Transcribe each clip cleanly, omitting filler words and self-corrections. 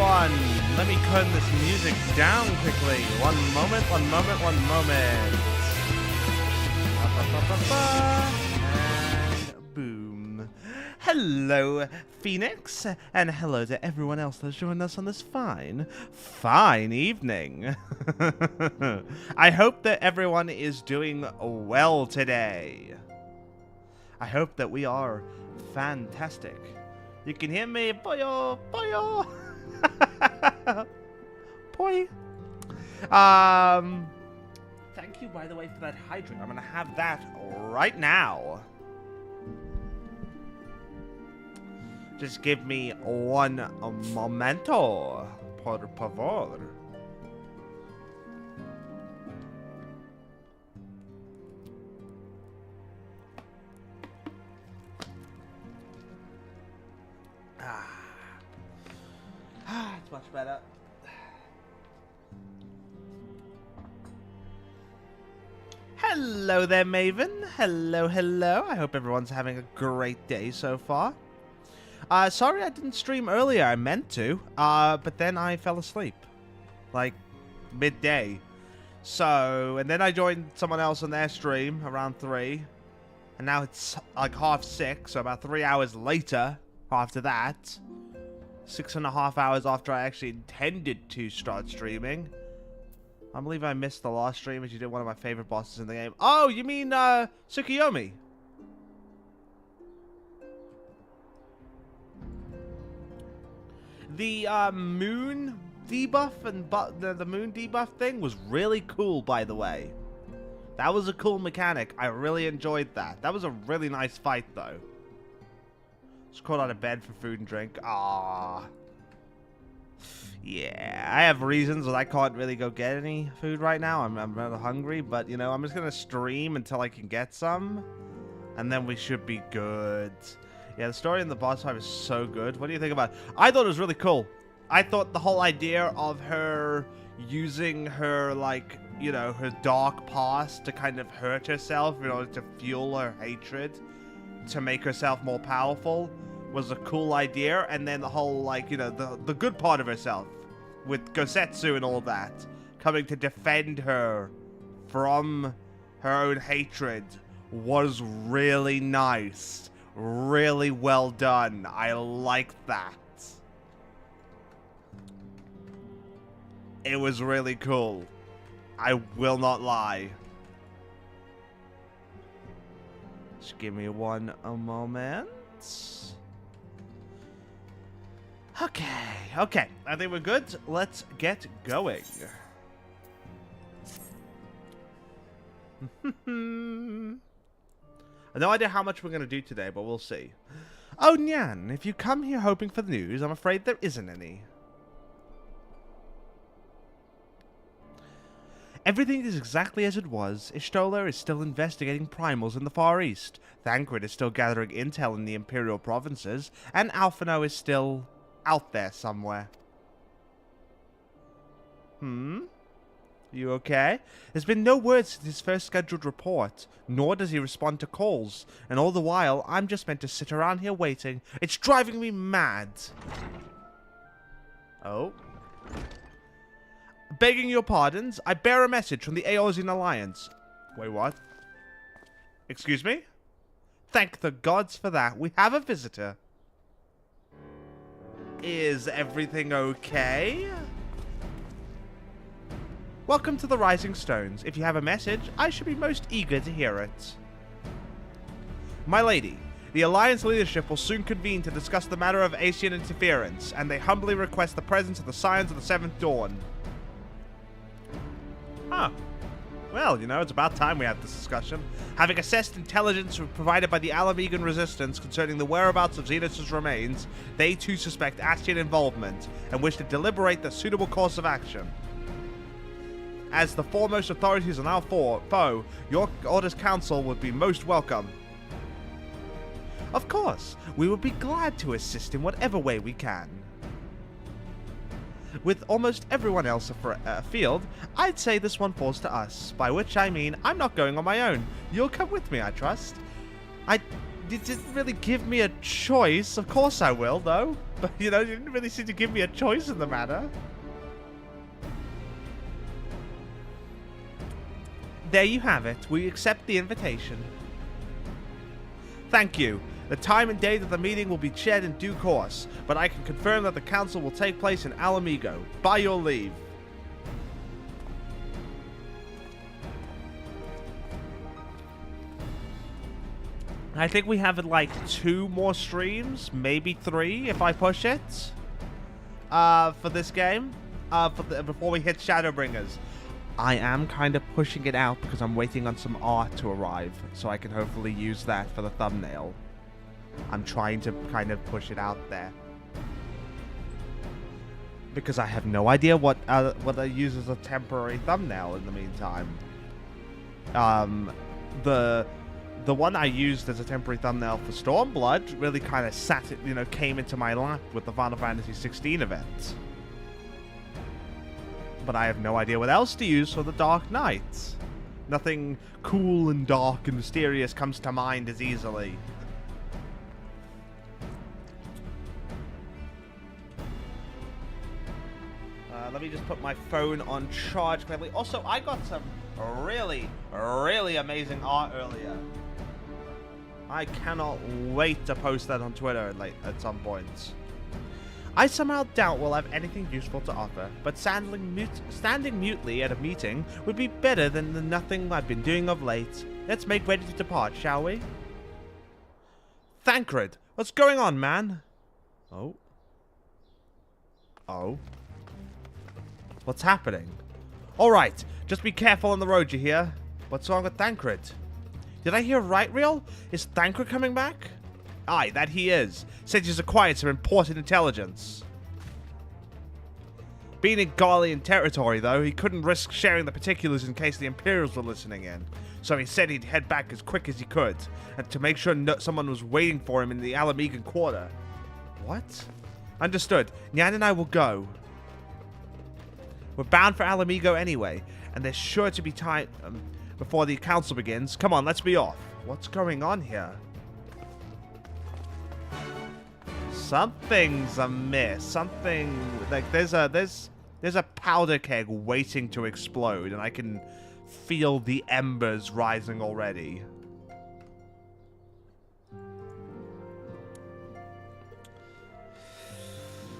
everyone. Let me turn this music down quickly. One moment. And boom. Hello, Phoenix, and hello to everyone else that's joined us on this fine evening. I hope that everyone is doing well today. I hope that we are fantastic. You can hear me, boyo, boyo. Boy. Thank you, by the way, for that hydrant. I'm gonna have that right now. Just give me one momento, por favor. It's much better. Hello there, Maven. Hello. I hope everyone's having a great day so far. Sorry I didn't stream earlier. I meant to, but then I fell asleep. Like, midday. So, and then I joined someone else on their stream around 3. And now it's like 6:30, so about 3 hours later after that. 6.5 hours after I actually intended to start streaming. I believe I missed the last stream as you did one of my favorite bosses in the game. Oh, you mean, Tsukiyomi? The, moon debuff and the moon debuff thing was really cool, by the way. That was a cool mechanic. I really enjoyed that. That was a really nice fight, though. Just crawled out of bed for food and drink. Ah. Yeah, I have reasons that I can't really go get any food right now. I'm rather hungry, but, you know, I'm just going to stream until I can get some. And then we should be good. Yeah, the story in the boss fight is so good. What do you think about it? I thought it was really cool. I thought the whole idea of her using her, like, you know, her dark past to kind of hurt herself in order to fuel her hatred, to make herself more powerful, was a cool idea. And then the whole, like, you know, the good part of herself with Gosetsu and all that coming to defend her from her own hatred was really nice. Really well done. I like that. It was really cool. I will not lie. Just give me one moment. Okay. I think we're good. Let's get going. I have no idea how much we're going to do today, but we'll see. Oh, Nyan, if you come here hoping for the news, I'm afraid there isn't any. Everything is exactly as it was. Ishtola is still investigating primals in the Far East. Thancred is still gathering intel in the Imperial provinces, and Alphino is still out there somewhere. You okay? There's been no word since his first scheduled report, nor does he respond to calls, and all the while, I'm just meant to sit around here waiting. It's driving me mad. Oh. Begging your pardons, I bear a message from the Eorzean Alliance. Wait, what? Excuse me? Thank the gods for that. We have a visitor. Is everything okay? Welcome to the Rising Stones. If you have a message, I should be most eager to hear it. My lady, the Alliance leadership will soon convene to discuss the matter of Asian interference, and they humbly request the presence of the Scions of the Seventh Dawn. Huh. Well, you know, it's about time we had this discussion. Having assessed intelligence provided by the Alamegan Resistance concerning the whereabouts of Xenos' remains, they too suspect Asian involvement, and wish to deliberate the suitable course of action. As the foremost authorities on our foe, your Order's counsel would be most welcome. Of course, we would be glad to assist in whatever way we can. With almost everyone else afield, I'd say this one falls to us, by which I mean I'm not going on my own. You'll come with me, I trust. didn't really give me a choice. Of course I will, though. But, you know, you didn't really seem to give me a choice in the matter. There you have it. We accept the invitation. Thank you. The time and date of the meeting will be shared in due course, but I can confirm that the council will take place in Alamigo. By your leave. I think we have like 2 more streams, maybe 3 if I push it, for this game, before we hit Shadowbringers. I am kind of pushing it out because I'm waiting on some art to arrive, so I can hopefully use that for the thumbnail. I'm trying to kind of push it out there. Because I have no idea what I use as a temporary thumbnail in the meantime. The one I used as a temporary thumbnail for Stormblood really kind of came into my lap with the Final Fantasy 16 event. But I have no idea what else to use for the Dark Knight. Nothing cool and dark and mysterious comes to mind as easily. Let me just put my phone on charge quickly. Also, I got some really, really amazing art earlier. I cannot wait to post that on Twitter at some point. I somehow doubt we'll have anything useful to offer, but standing mutely at a meeting would be better than the nothing I've been doing of late. Let's make ready to depart, shall we? Thancred, what's going on, man? Oh. Oh. What's happening? Alright, just be careful on the road, you hear? What's wrong with Thancred? Did I hear right, Real? Is Thancred coming back? Aye, that he is. Said he's acquired some important intelligence. Being in Garlean territory, though, he couldn't risk sharing the particulars in case the Imperials were listening in. So he said he'd head back as quick as he could, and to make sure someone was waiting for him in the Alamigan Quarter. What? Understood. Nyan and I will go. We're bound for Alamigo anyway, and there's sure to be time before the council begins. Come on, let's be off. What's going on here? Something's amiss. Something like there's a powder keg waiting to explode, and I can feel the embers rising already.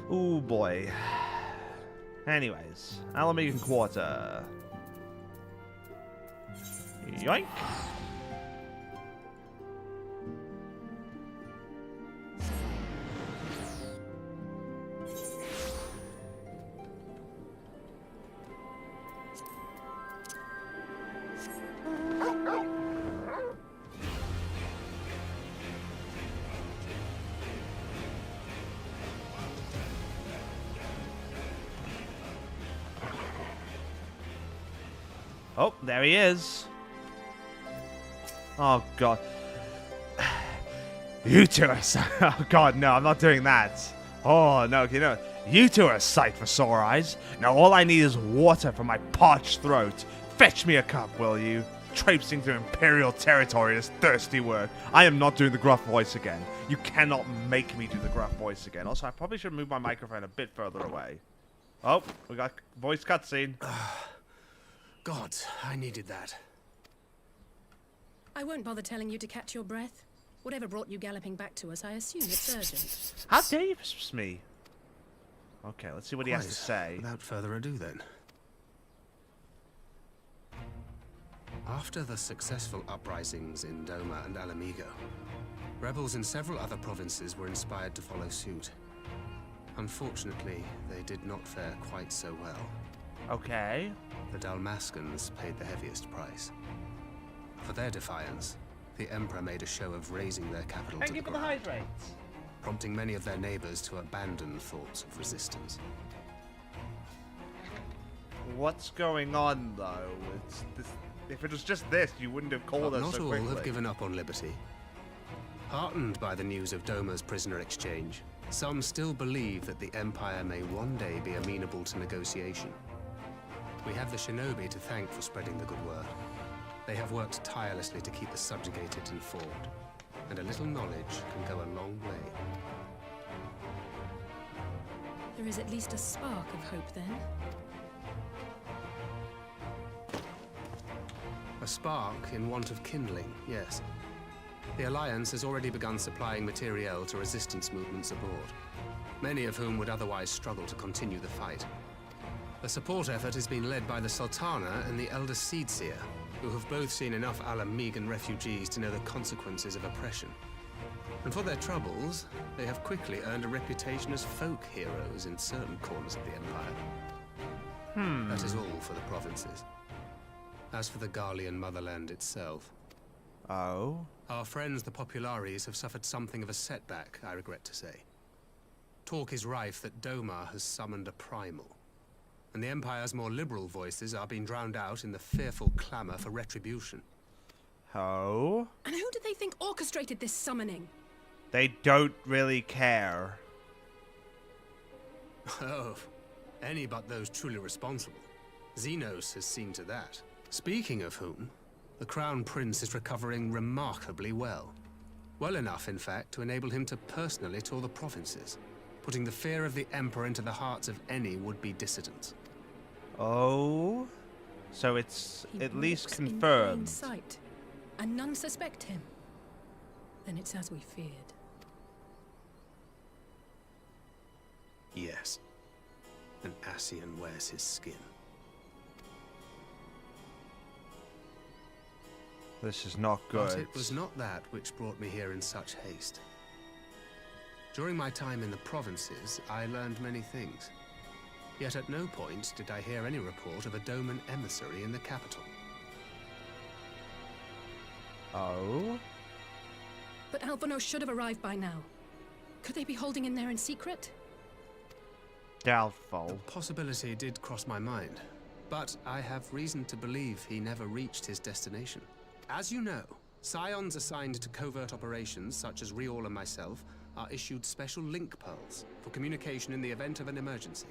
Ooh boy. Anyways, Alamigan Quarter. Yoink. Oh, there he is. Oh, God. You two are... Oh, God, no, I'm not doing that. Oh, no, you know, you two are a sight for sore eyes. Now all I need is water for my parched throat. Fetch me a cup, will you? Traipsing through Imperial territory is thirsty work. I am not doing the gruff voice again. You cannot make me do the gruff voice again. Also, I probably should move my microphone a bit further away. Oh, we got voice cutscene. God, I needed that. I won't bother telling you to catch your breath. Whatever brought you galloping back to us, I assume it's urgent. How dare you dismiss me? Okay, let's see what he has to say. Without further ado, then. After the successful uprisings in Doma and Alamigo, rebels in several other provinces were inspired to follow suit. Unfortunately, they did not fare quite so well. Okay. The Dalmascans paid the heaviest price. For their defiance, the Emperor made a show of razing their capital to the ground. Thank you for the hydrates. Prompting many of their neighbors to abandon thoughts of resistance. What's going on, though? If it was just this, you wouldn't have called us so quickly. Not all have given up on liberty. Heartened by the news of Doma's prisoner exchange, some still believe that the Empire may one day be amenable to negotiation. We have the shinobi to thank for spreading the good word. They have worked tirelessly to keep the subjugated informed. and a little knowledge can go a long way. There is at least a spark of hope, then. A spark in want of kindling, yes. The Alliance has already begun supplying materiel to resistance movements abroad, many of whom would otherwise struggle to continue the fight. The support effort has been led by the Sultana and the Elder Seedseer, who have both seen enough Alamegan refugees to know the consequences of oppression. And for their troubles, they have quickly earned a reputation as folk heroes in certain corners of the Empire. That is all for the provinces. As for the Garlean motherland itself... Oh? Our friends, the Populares, have suffered something of a setback, I regret to say. Talk is rife that Domar has summoned a primal, and the Empire's more liberal voices are being drowned out in the fearful clamor for retribution. Oh? And who do they think orchestrated this summoning? They don't really care. Oh, any but those truly responsible. Xenos has seen to that. Speaking of whom, the Crown Prince is recovering remarkably well. Well enough, in fact, to enable him to personally tour the provinces, putting the fear of the Emperor into the hearts of any would-be dissidents. Oh? So it's He at least walks in plain confirmed. sight, and none suspect him. Then it's as we feared. Yes. And Ascian wears his skin. This is not good. But it was not that which brought me here in such haste. During my time in the provinces, I learned many things. Yet at no point did I hear any report of a Doman emissary in the capital. Oh? But Alphonse should have arrived by now. Could they be holding in there in secret? Doubtful. The possibility did cross my mind, but I have reason to believe he never reached his destination. As you know, scions assigned to covert operations, such as Riol and myself, are issued special link pearls for communication in the event of an emergency.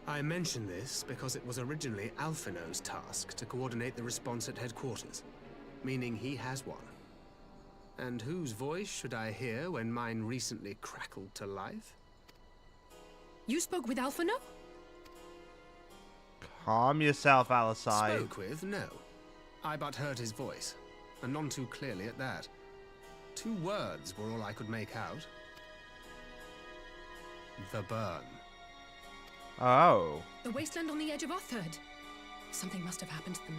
I mention this because it was originally Alphino's task to coordinate the response at headquarters, meaning he has one. And whose voice should I hear when mine recently crackled to life? You spoke with Alphino? Calm yourself, Alisai. Spoke with? No. I but heard his voice, and none too clearly at that. 2 words were all I could make out. The burn. Oh. The wasteland on the edge of Otherd. Something must have happened to them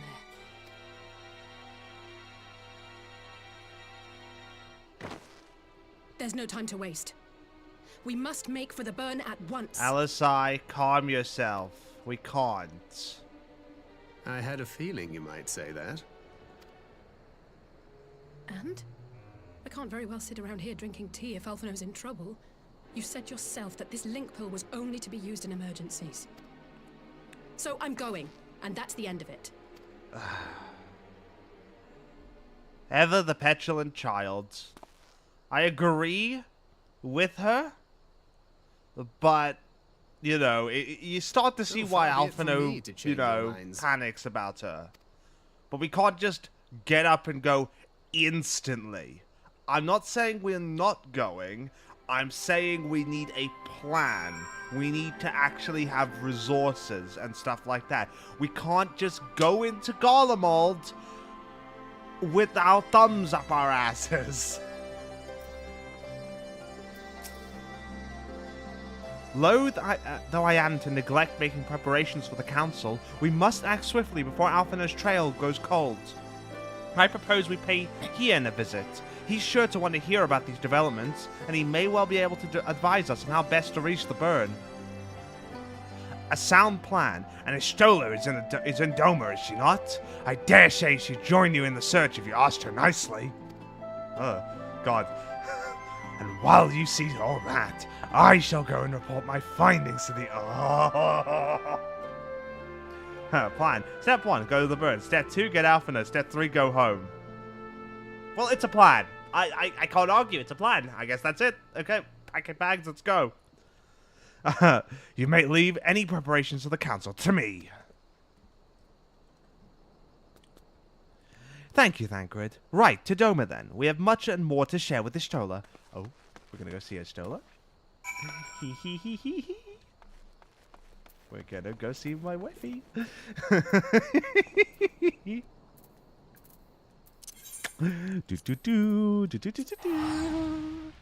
there. There's no time to waste. We must make for the burn at once. Alisai, calm yourself. We can't. I had a feeling you might say that. And? I can't very well sit around here drinking tea if Alphino's in trouble. You said yourself that this link pill was only to be used in emergencies. So I'm going, and that's the end of it. Ever the petulant child. I agree with her, but, you know, you start to see why Alphino, you know, panics about her. But we can't just get up and go instantly. I'm not saying we're not going. I'm saying we need a plan. We need to actually have resources and stuff like that. We can't just go into Garlemald with our thumbs up our asses. Loath though I am to neglect making preparations for the council, we must act swiftly before Alphino's trail goes cold. I propose we pay Hien a visit. He's sure to want to hear about these developments, and he may well be able to advise us on how best to reach the burn. A sound plan, and Estola is in Doma, is she not? I dare say she'd join you in the search if you asked her nicely. Oh, God. And while you see all that, I shall go and report my findings to the... Plan. Step 1, go to the burn. Step 2, get Alphino. Step 3, go home. Well, it's a plan. I can't argue. It's a plan. I guess that's it. Okay, pack your bags. Let's go. You may leave any preparations of the council to me. Thank you, Thancred. Right, to Doma then. We have much and more to share with Ishtola. Oh, we're gonna go see Ishtola? Hee hee hee hee hee. We're gonna go see my wifey. Do do do do do do do do.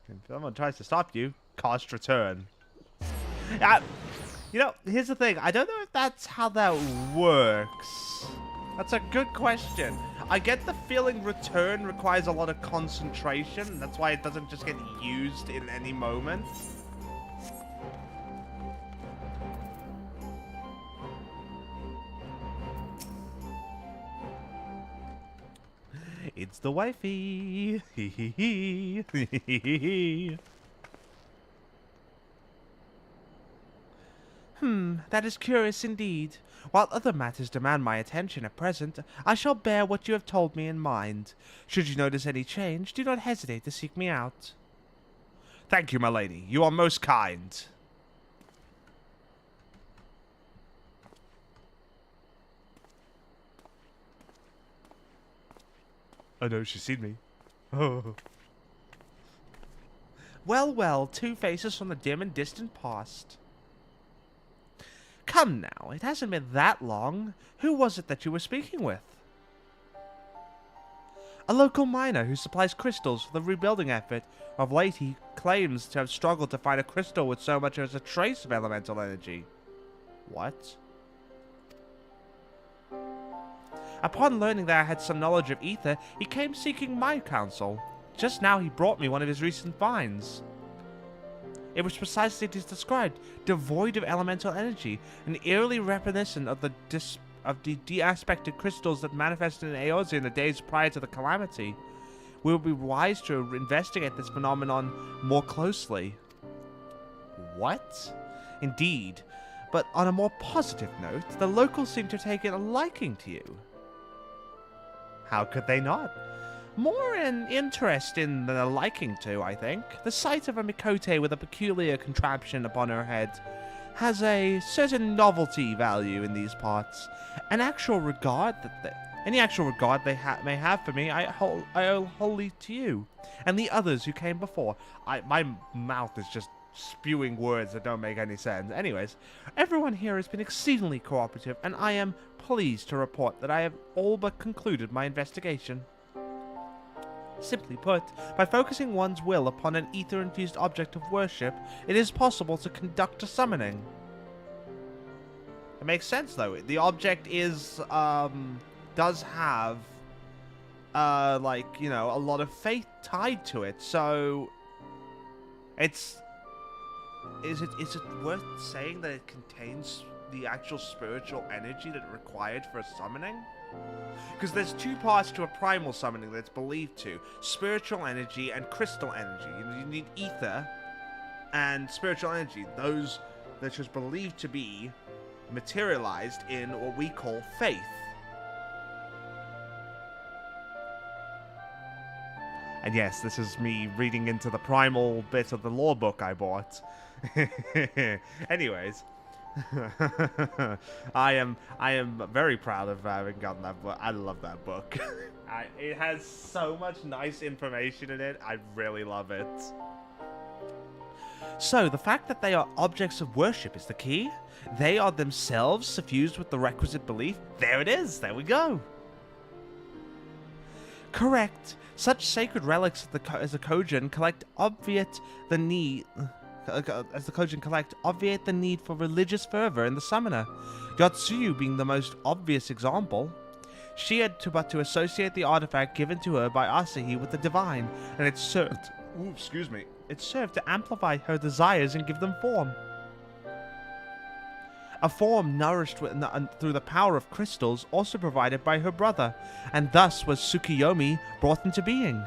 If someone tries to stop you, cost return. You know, here's the thing. I don't know if that's how that works. That's a good question. I get the feeling return requires a lot of concentration. That's why it doesn't just get used in any moment. It's the wifey. That is curious indeed. While other matters demand my attention at present, I shall bear what you have told me in mind. Should you notice any change, do not hesitate to seek me out. Thank you, my lady. You are most kind. I know she's seen me. Oh. Well, well, two faces from the dim and distant past. Come now, it hasn't been that long. Who was it that you were speaking with? A local miner who supplies crystals for the rebuilding effort. Of late, he claims to have struggled to find a crystal with so much as a trace of elemental energy. What? Upon learning that I had some knowledge of ether, he came seeking my counsel. Just now he brought me one of his recent finds. It was precisely as described, devoid of elemental energy, and eerily reminiscent of the de-aspected crystals that manifested in Eorzea in the days prior to the calamity. We will be wise to investigate this phenomenon more closely. What? Indeed. But on a more positive note, the locals seem to have taken a liking to you. How could they not? More an interest in than a liking to, I think. The sight of a Mikote with a peculiar contraption upon her head has a certain novelty value in these parts. Any actual regard they may have for me, I owe wholly to you and the others who came before. My mouth is just spewing words that don't make any sense. Anyways, everyone here has been exceedingly cooperative, and I am pleased to report that I have all but concluded my investigation. Simply put, by focusing one's will upon an ether-infused object of worship, it is possible to conduct a summoning. It makes sense, though. The object is, does have, like, you know, a lot of faith tied to it, so it's... Is it worth saying that it contains the actual spiritual energy that it required for a summoning? Because there's two parts to a primal summoning that's believed to. Spiritual energy and crystal energy. You need ether and spiritual energy. Those that is believed to be materialized in what we call faith. And yes, this is me reading into the primal bit of the lore book I bought. Anyways, I am very proud of having gotten that book. I love that book. It has so much nice information in it. I really love it. So, the fact that they are objects of worship is the key. They are themselves suffused with the requisite belief. There it is. There we go. Correct. Such sacred relics as the Kojin collect obviate the need for religious fervor in the summoner. Yotsuyu being the most obvious example. She had to associate the artifact given to her by Asahi with the divine, and it served to amplify her desires and give them form. A form nourished through the power of crystals also provided by her brother, and thus was Tsukiyomi brought into being.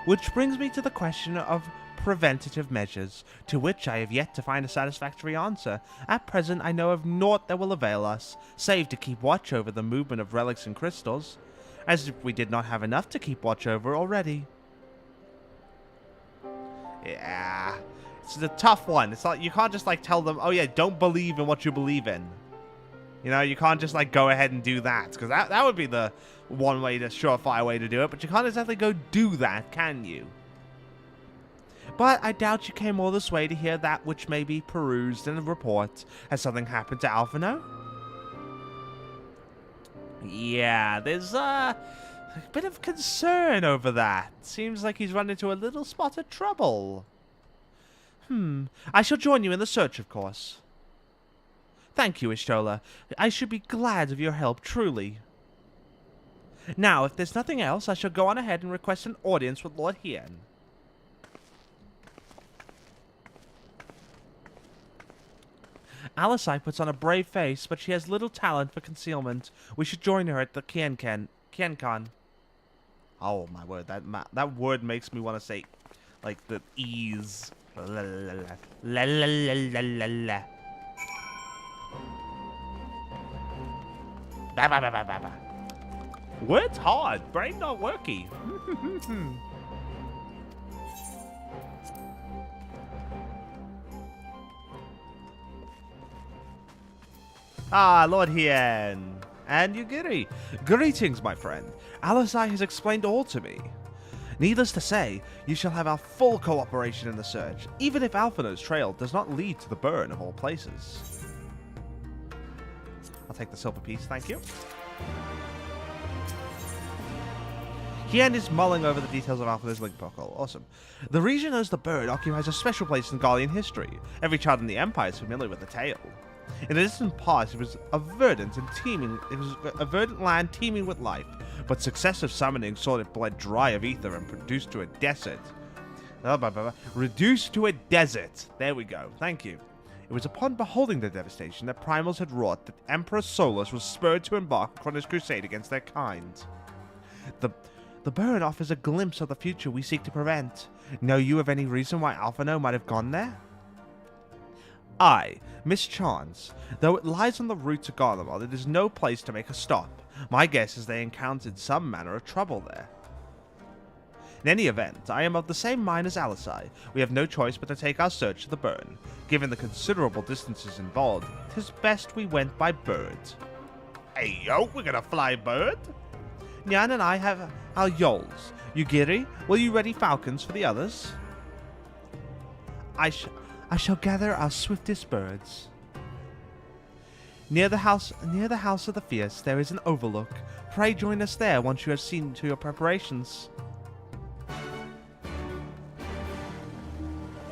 Which brings me to the question of preventative measures, to which I have yet to find a satisfactory answer. At present I know of naught that will avail us, save to keep watch over the movement of relics and crystals, as if we did not have enough to keep watch over already. Yeah... It's a tough one. It's not, you can't just like tell them, oh yeah, don't believe in what you believe in. You know, you can't just, like, go ahead and do that. Because that would be the one way to surefire way to do it. But you can't exactly go do that, can you? But I doubt you came all this way to hear that which may be perused in a report. Has something happened to Alphino? Yeah, there's a bit of concern over that. Seems like he's run into a little spot of trouble. I shall join you in the search, of course. Thank you, Ishtola. I should be glad of your help, truly. Now, if there's nothing else, I shall go on ahead and request an audience with Lord Hien. Alisai puts on a brave face, but she has little talent for concealment. We should join her at the Qiancon. Oh my word, that word makes me want to say, like, the E's. La la la la la la la la. Ba ba ba ba ba ba. Words hard, brain not worky. Ah, Lord Hien. And Yugiri. Greetings, my friend. Alisai has explained all to me. Needless to say, you shall have our full cooperation in the search, even if Alphino's trail does not lead to the burn of all places. I'll take the silver piece, thank you. Hien is mulling over the details of Alphino's link protocol. Awesome. The region as the bird occupies a special place in Gallian history. Every child in the Empire is familiar with the tale. In the distant past, it was a verdant land teeming with life, but successive summoning saw it bled dry of ether and reduced to a desert. Reduced to a desert. There we go. Thank you. It was upon beholding the devastation that Primals had wrought that Emperor Solus was spurred to embark on his crusade against their kind. The bird offers a glimpse of the future we seek to prevent. Know you of any reason why Alphino might have gone there? Aye, mischance. Though it lies on the route to Garlemald, it is no place to make a stop. My guess is they encountered some manner of trouble there. In any event, I am of the same mind as Alisai. We have no choice but to take our search to the burn. Given the considerable distances involved, 'tis best we went by bird. Hey yo, we're gonna fly bird? Nyan and I have our yoles. Yugiri, will you ready falcons for the others? I shall gather our swiftest birds. Near the house of the fierce, there is an overlook. Pray join us there once you have seen to your preparations.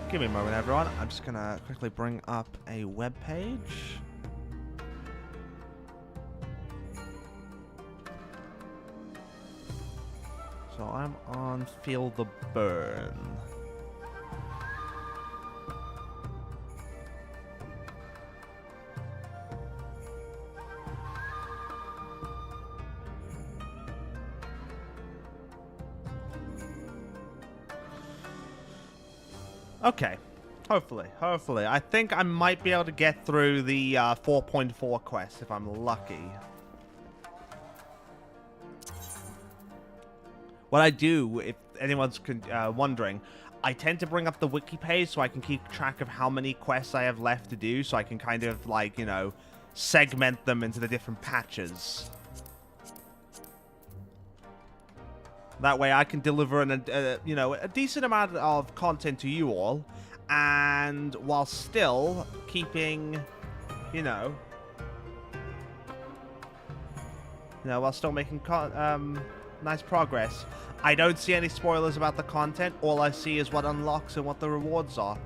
Give me a moment, everyone. I'm just gonna quickly bring up a web page. So I'm on Feel the Burn. Okay, hopefully. I think I might be able to get through the 4.4 quest if I'm lucky. What I do, if anyone's wondering, I tend to bring up the wiki page so I can keep track of how many quests I have left to do, so I can kind of, like, you know, segment them into the different patches. That way I can deliver you know, a decent amount of content to you all, and while still keeping, while still making nice progress. I don't see any spoilers about the content. All I see is what unlocks and what the rewards are.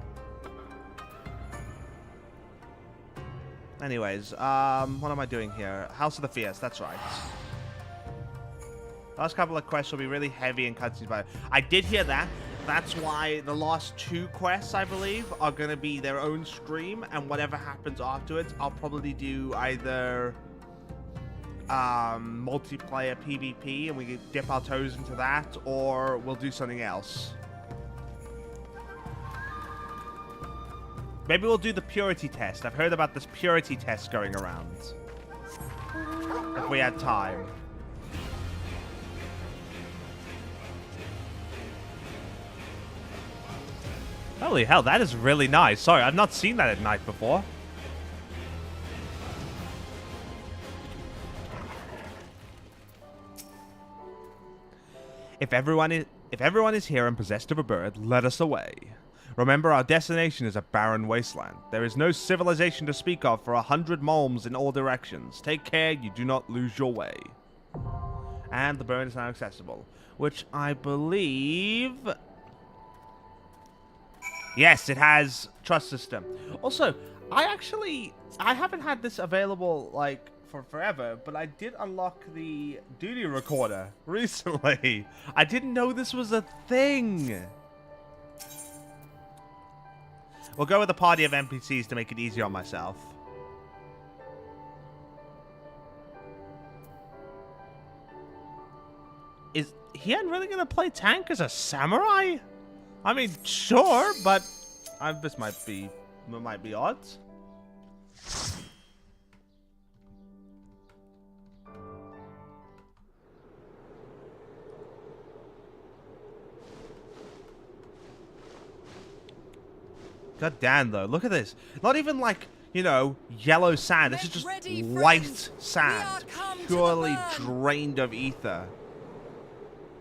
Anyways, what am I doing here? House of the Fierce, that's right. Last couple of quests will be really heavy in cutscenes, but I did hear that. That's why the last 2 quests, I believe, are going to be their own stream, and whatever happens afterwards, I'll probably do either multiplayer PvP, and we can dip our toes into that, or we'll do something else. Maybe we'll do the purity test. I've heard about this purity test going around. If we had time. Holy hell, that is really nice. Sorry, I've not seen that at night before. If everyone is here and possessed of a bird, let us away. Remember, our destination is a barren wasteland. There is no civilization to speak of for 100 malms in all directions. Take care you do not lose your way. And the bird is now accessible, which I believe... Yes, it has trust system. Also, I haven't had this available, like, for forever, but I did unlock the duty recorder recently. I didn't know this was a thing. We'll go with a party of NPCs to make it easier on myself. Is Hien really gonna play tank as a samurai? I mean, sure, but this might be odd. God damn, though. Look at this. Not even like, you know, yellow sand. This is just white sand. Purely drained of ether.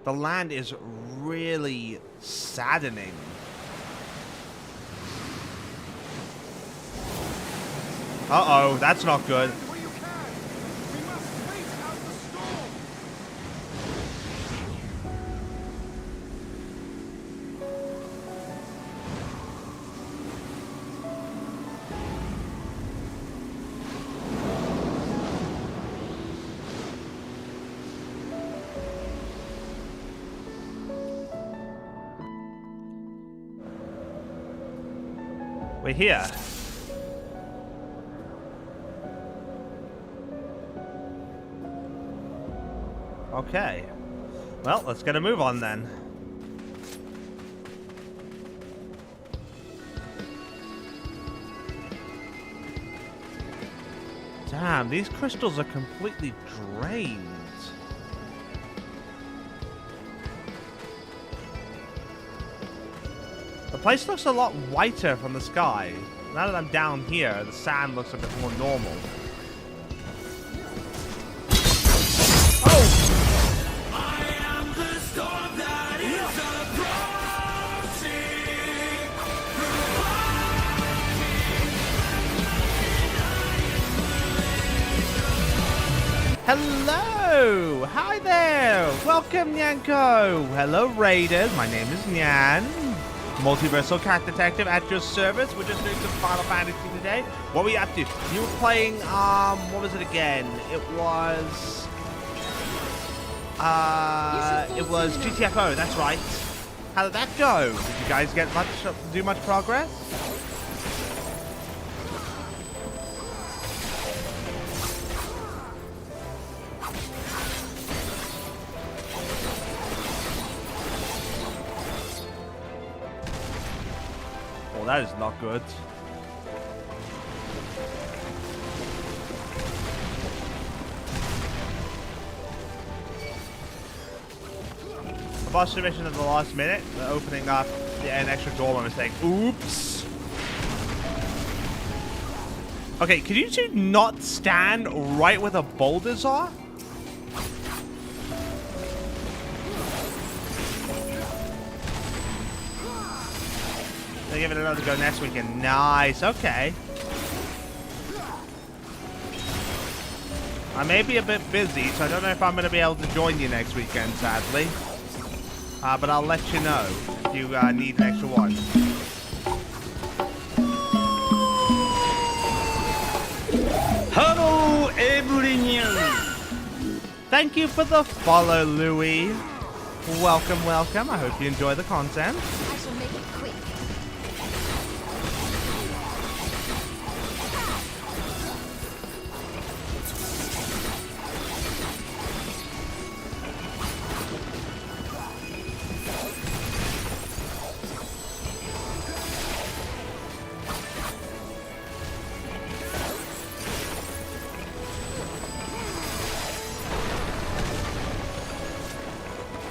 The land is really saddening. Uh-oh, that's not good. We're here. Okay. Well, let's get a move on then. Damn, these crystals are completely drained. The place looks a lot whiter from the sky. Now that I'm down here, the sand looks a bit more normal. Oh! I am the storm that is approaching. Hello! Hi there! Welcome, Nyanko! Hello, Raiders. My name is Nyan. Multiversal Cat Detective at your service. We're just doing some Final Fantasy today. What were you up to? You were playing, what was it again? It was GTFO, that's right. How did that go? Did you guys do much progress? That is not good. The boss submission at the last minute, opening up an extra door by mistake. Oops. Okay, could you two not stand right where the boulders are? Give it another go next weekend. Nice. Okay. I may be a bit busy, so I don't know if I'm going to be able to join you next weekend, sadly. But I'll let you know if you need an extra one. Hello, everyone. Thank you for the follow, Louis. Welcome, welcome. I hope you enjoy the content. I shall make it quick.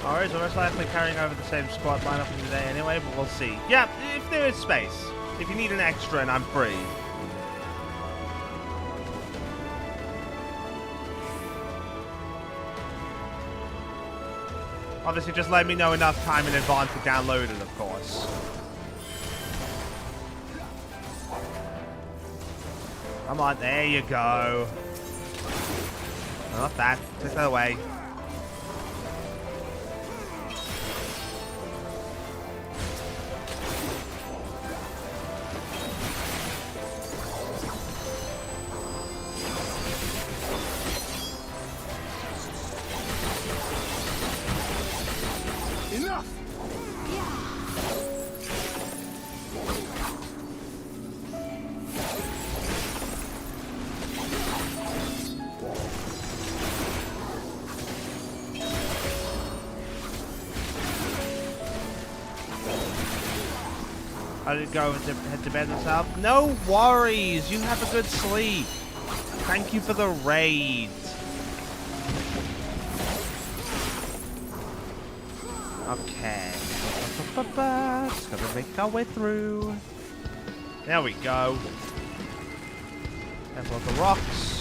Alright, so we're most likely carrying over the same squad lineup from today anyway, but we'll see. Yeah, if there is space. If you need an extra and I'm free. Obviously, just let me know enough time in advance to download it, of course. Come on, there you go. No, not that. Take that away. Enough! How did it go? Head to bed myself? No worries. You have a good sleep. Thank you for the raid. Okay. Just gotta make our way through. There we go. There's all the rocks.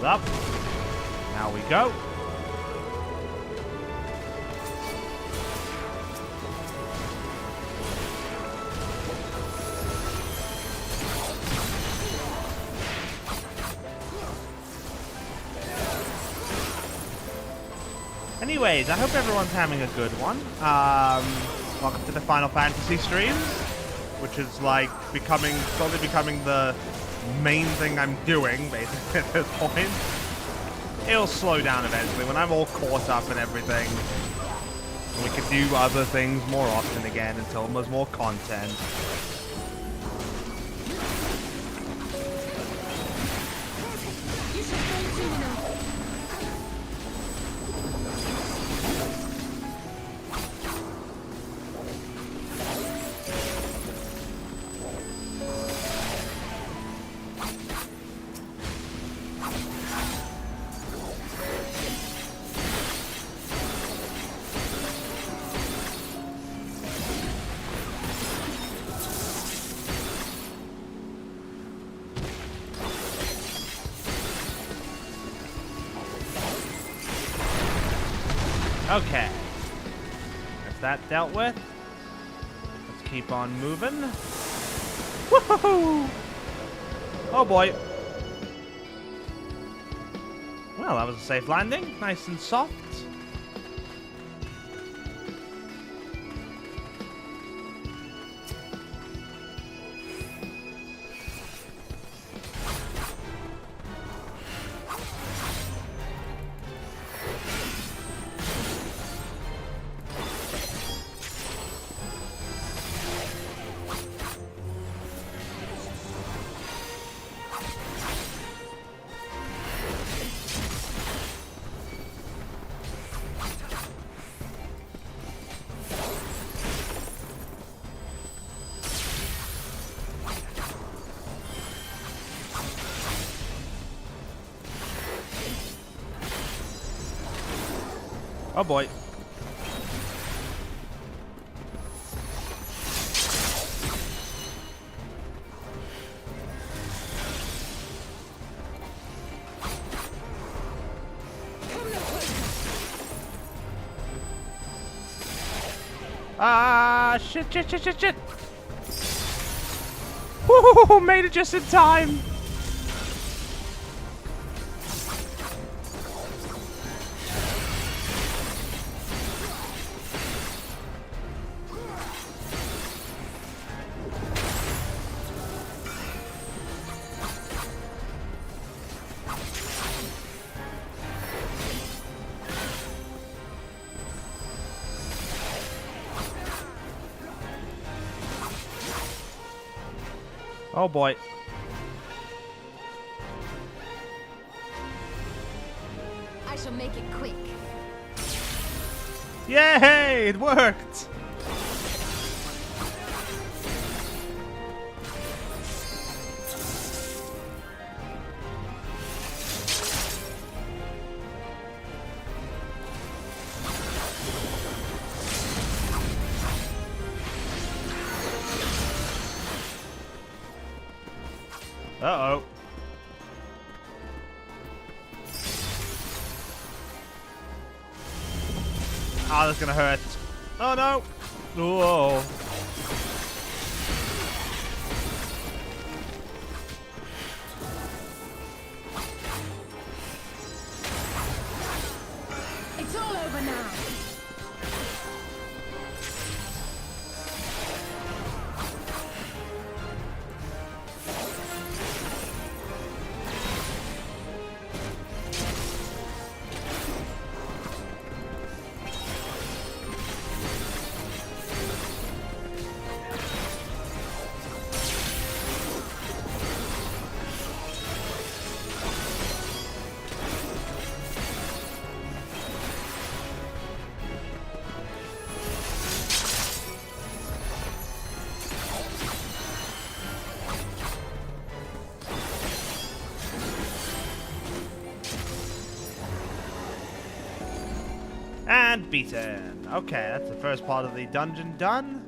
Up. Now we go. Anyways, I hope everyone's having a good one. Welcome to the Final Fantasy stream, which is like slowly becoming the main thing I'm doing, basically, at this point. It'll slow down eventually when I'm all caught up and everything. And we can do other things more often again until there's more content. Okay. That's that dealt with. Let's keep on moving. Woohoo! Oh boy. Well, that was a safe landing. Nice and soft. Oh boy. Ah, shit. Woohoo, made it just in time. Oh boy. I shall make it quick. Yay! It worked! Uh-oh. Oh, that's gonna hurt. Oh no! Whoa. It's all over now. And beaten. Okay, that's the first part of the dungeon done.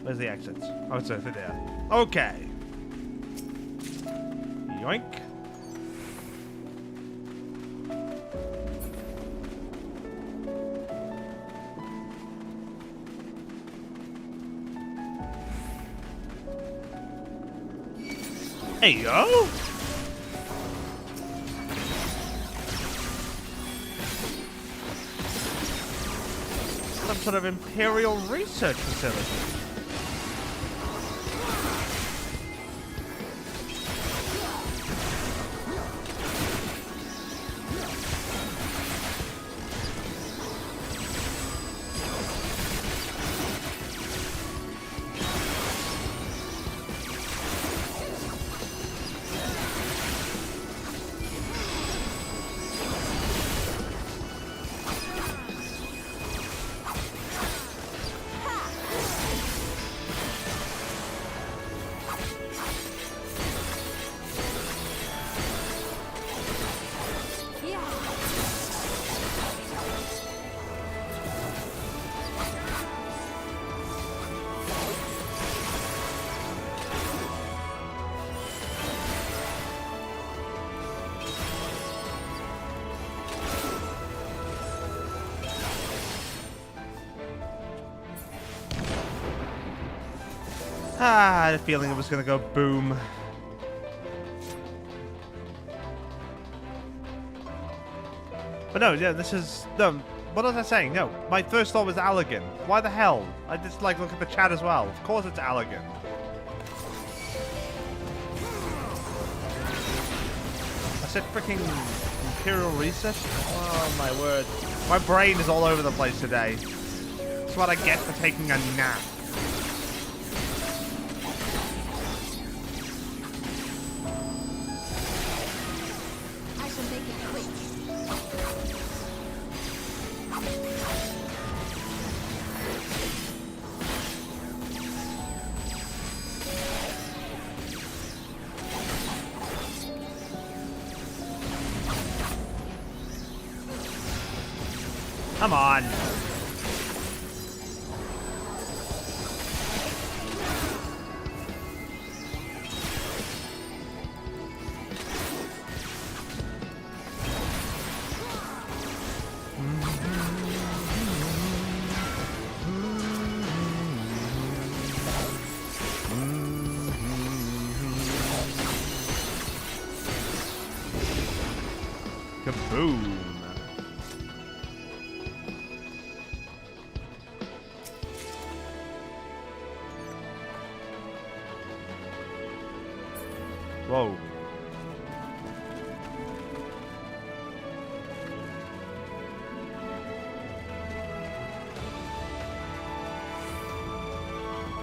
Where's the exit? Oh, it's over there. Okay. Yoink. Hey, yo! Some sort of Imperial research facility. Ah, I had a feeling it was gonna go boom. But no, yeah, this is... No, what was I saying? No, my first thought was Allergan. Why the hell? I just, like, look at the chat as well. Of course it's Allergan. I said freaking Imperial Research? Oh, my word. My brain is all over the place today. That's what I get for taking a nap. Come on. Kaboom. Whoa.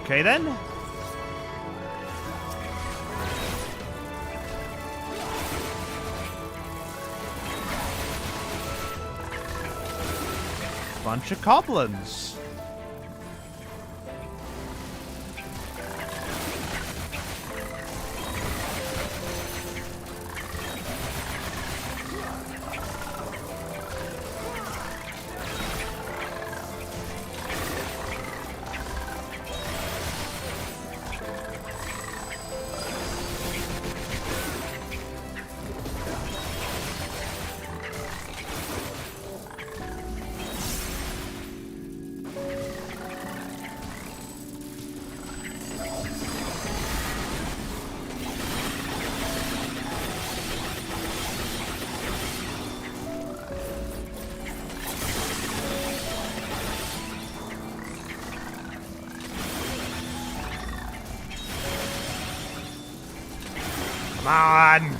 Okay then. bunch of goblins. Come on!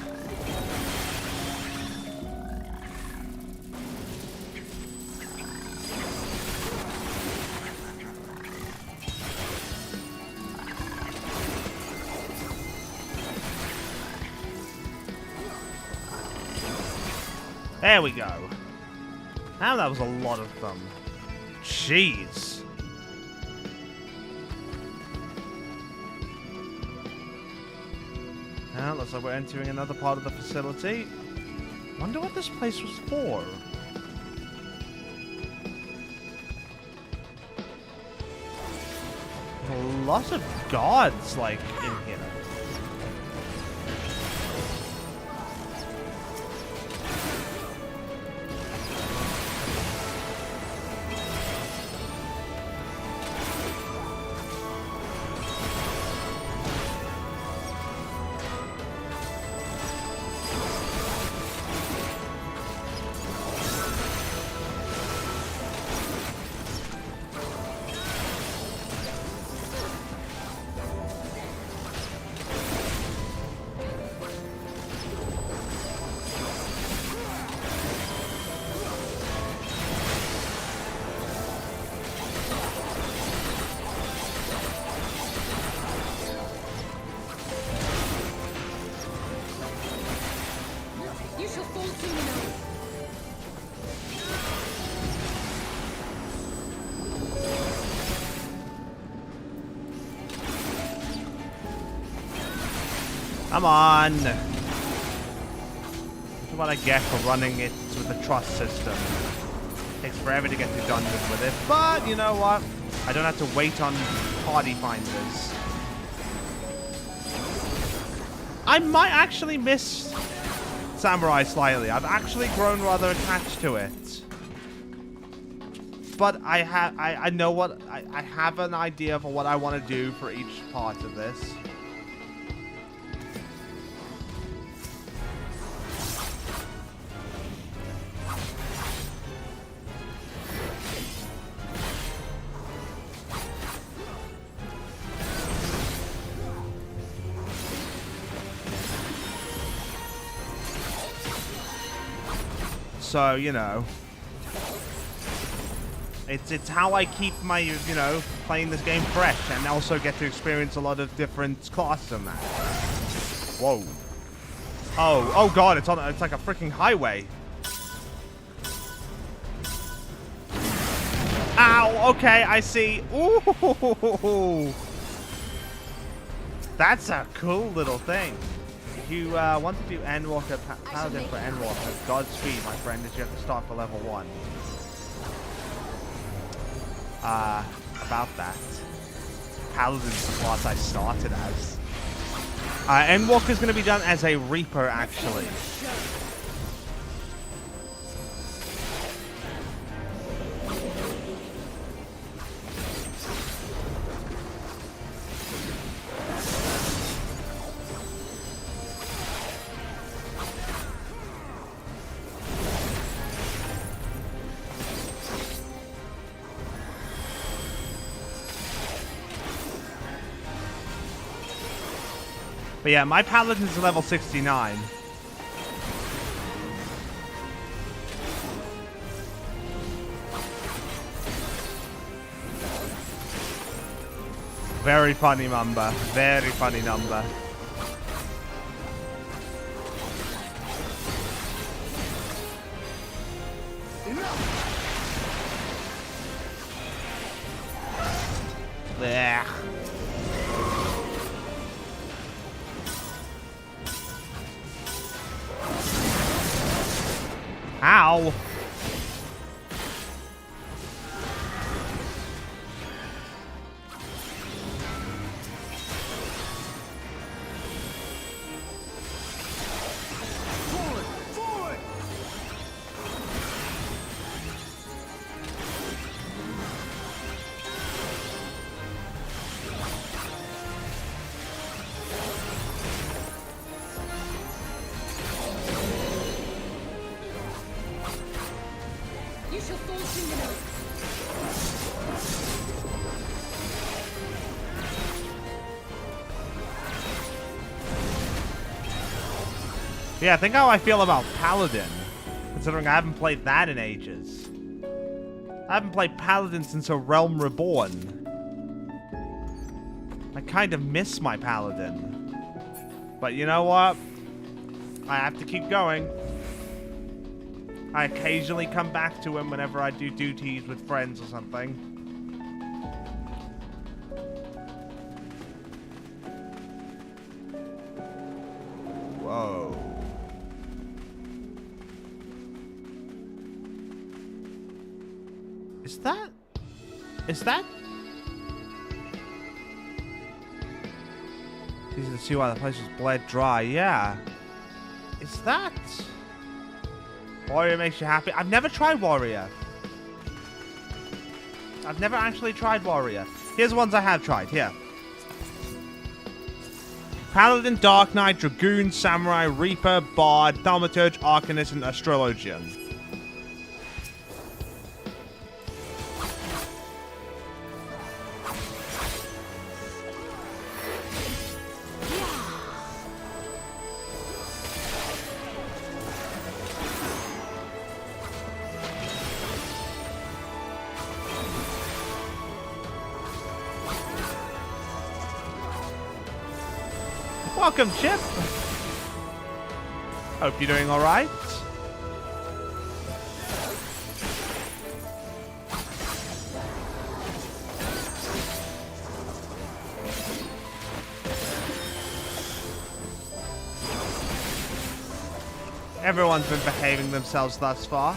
There we go. Now that was a lot of them. Jeez. Now, looks like we're entering another part of the facility. Wonder what this place was for. A lot of gods, like, in here. You shall fall soon enough. Come on! This is what I get for running it with the trust system. Takes forever to get to dungeons with it, but you know what? I don't have to wait on party finders. I might actually miss Samurai slightly. I've actually grown rather attached to it. But I know what I have an idea for what I want to do for each part of this. So, you know, it's how I keep my, you know, playing this game fresh and also get to experience a lot of different classes and that. Whoa. Oh god, it's like a freaking highway. Ow, okay, I see. Ooh. That's a cool little thing. If you want to do Endwalker, Paladin for Endwalker, Godspeed, my friend, is you have to start for level 1. About that. Paladin's the class I started as. Endwalker's going to be done as a Reaper, actually. But yeah, my Paladin is level 69. Very funny number. Very funny number. Ugh. Ow. You shall fall soon enough. Yeah, think how I feel about Paladin, considering I haven't played that in ages. I haven't played Paladin since A Realm Reborn. I kind of miss my Paladin. But you know what? I have to keep going. I occasionally come back to him whenever I do duties with friends or something. Whoa. Is that... Easy to see why the place was bled dry, yeah. Is that... Warrior makes you happy? I've never tried Warrior. I've never actually tried Warrior. Here's the ones I have tried, here. Paladin, Dark Knight, Dragoon, Samurai, Reaper, Bard, Thaumaturge, Arcanist, and Astrologian. Welcome, Chip. Hope you're doing all right. Everyone's been behaving themselves thus far.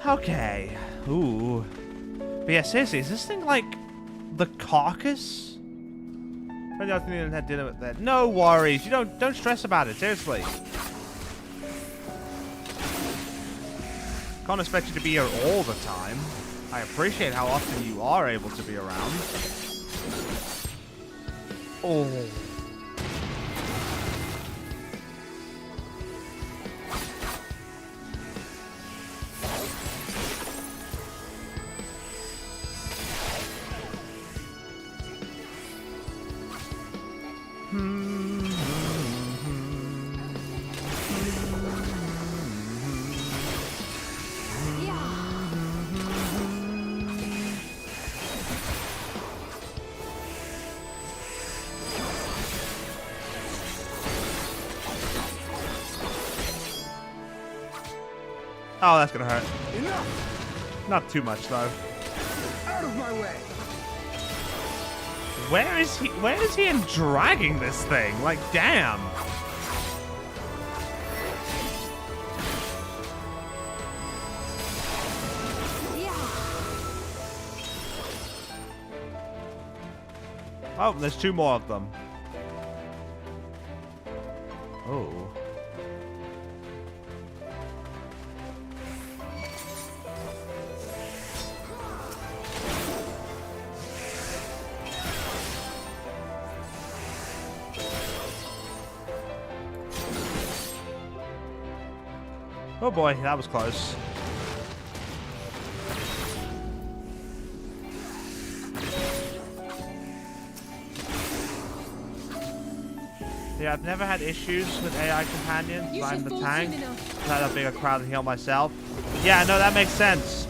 Okay. Ooh. But yeah, seriously, is this thing like the carcass? Maybe I was thinking I had dinner with that. No worries. You don't stress about it. Seriously. Can't expect you to be here all the time. I appreciate how often you are able to be around. Oh. Oh, that's gonna hurt. Enough! Not too much though. Out of my way! Where is he in dragging this thing? Like, damn. Oh, there's two more of them. Oh. Oh boy, that was close. Yeah, I've never had issues with AI companions. You I'm shall the fall tank. soon enough. I had a bigger crowd and heal myself. Yeah, no, that makes sense.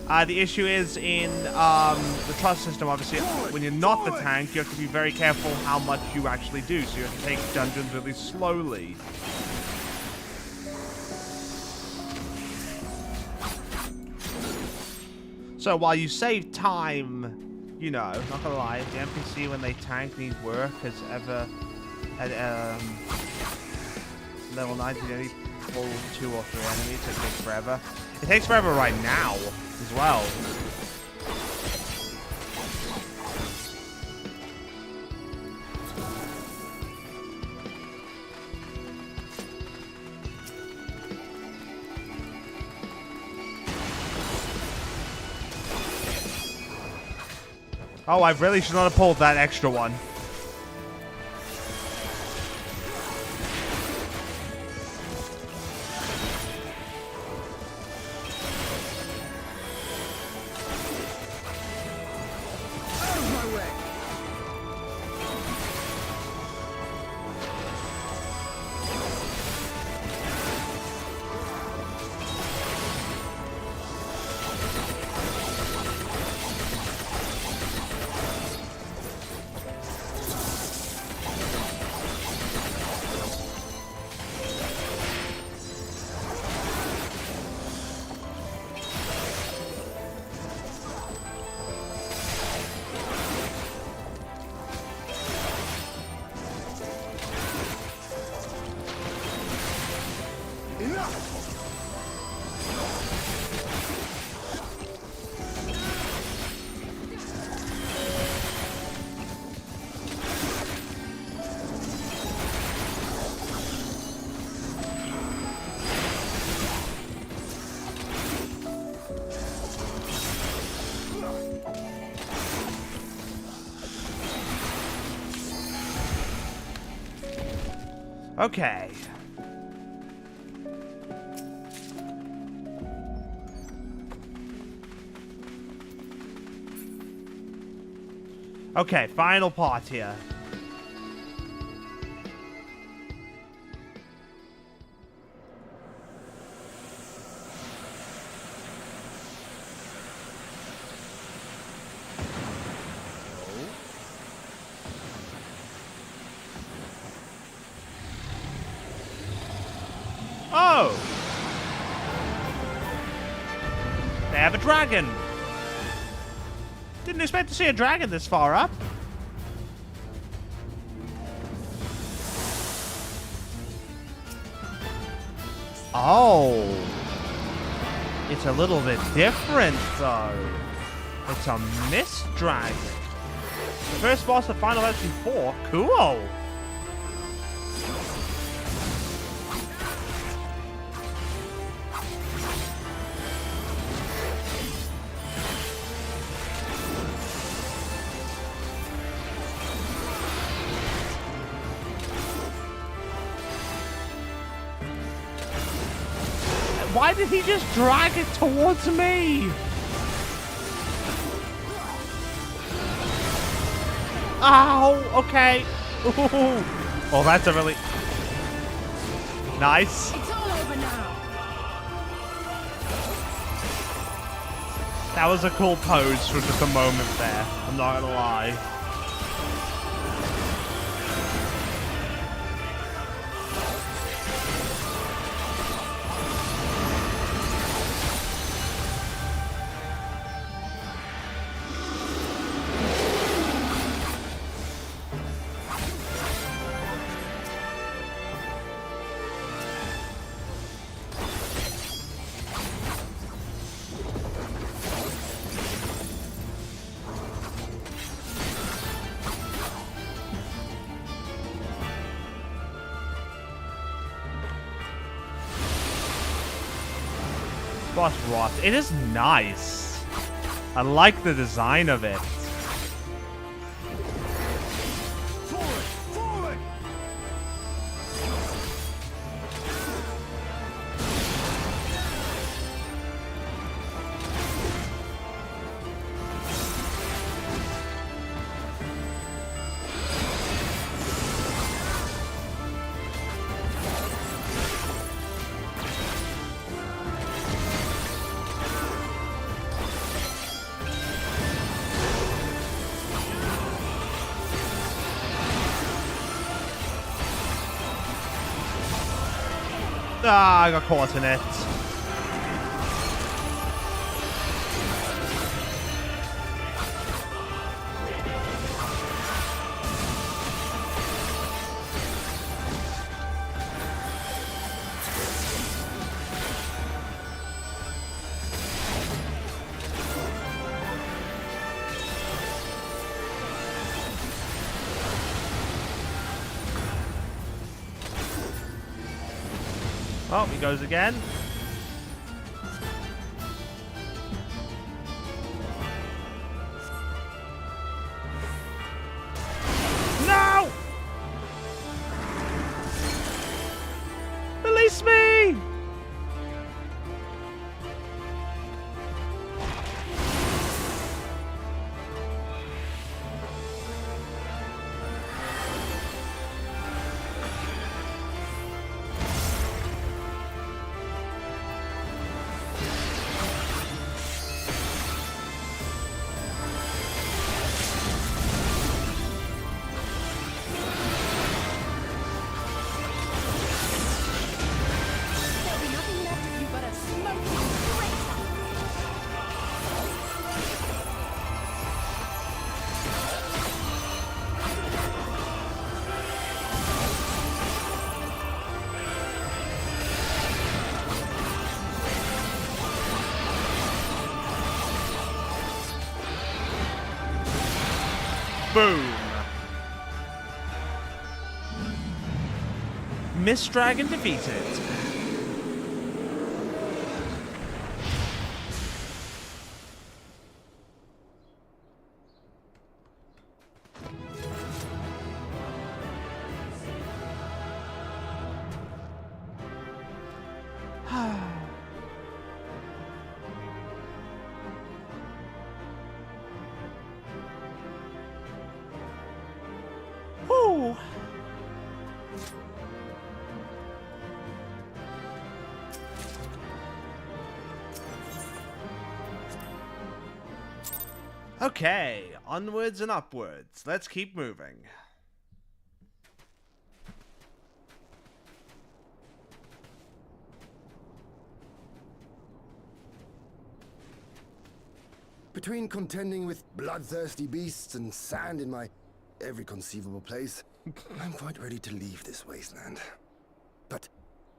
The issue is in the trust system, obviously, when you're not the tank, you have to be very careful how much you actually do. So you have to take dungeons really slowly. So while you save time, you know, not gonna lie, the NPC when they tank need work has ever at level 90 you only pull 2 or 3 enemies, so it takes forever. It takes forever right now as well. Oh, I really should not have pulled that extra one. Out of my way! Okay. Okay, final part here. Oh! They have a dragon! Didn't expect to see a dragon this far up. Oh! It's a little bit different, though. It's a mist dragon. The first boss of Final Fantasy 4. Cool! Why did he just drag it towards me? Ow! Okay. Ooh. Oh, that's a really nice. It's all over now. That was a cool pose for just a moment there. I'm not gonna lie. Boss rot. It is nice. I like the design of it. Forward! Forward! Ah, I got caught in it. Oh, he goes again. No! Release me! There'll be nothing left of you but a smoking crater. Boom. Miss Dragon defeated. Whew. Okay, onwards and upwards. Let's keep moving. Between contending with bloodthirsty beasts and sand in my every conceivable place, I'm quite ready to leave this wasteland. But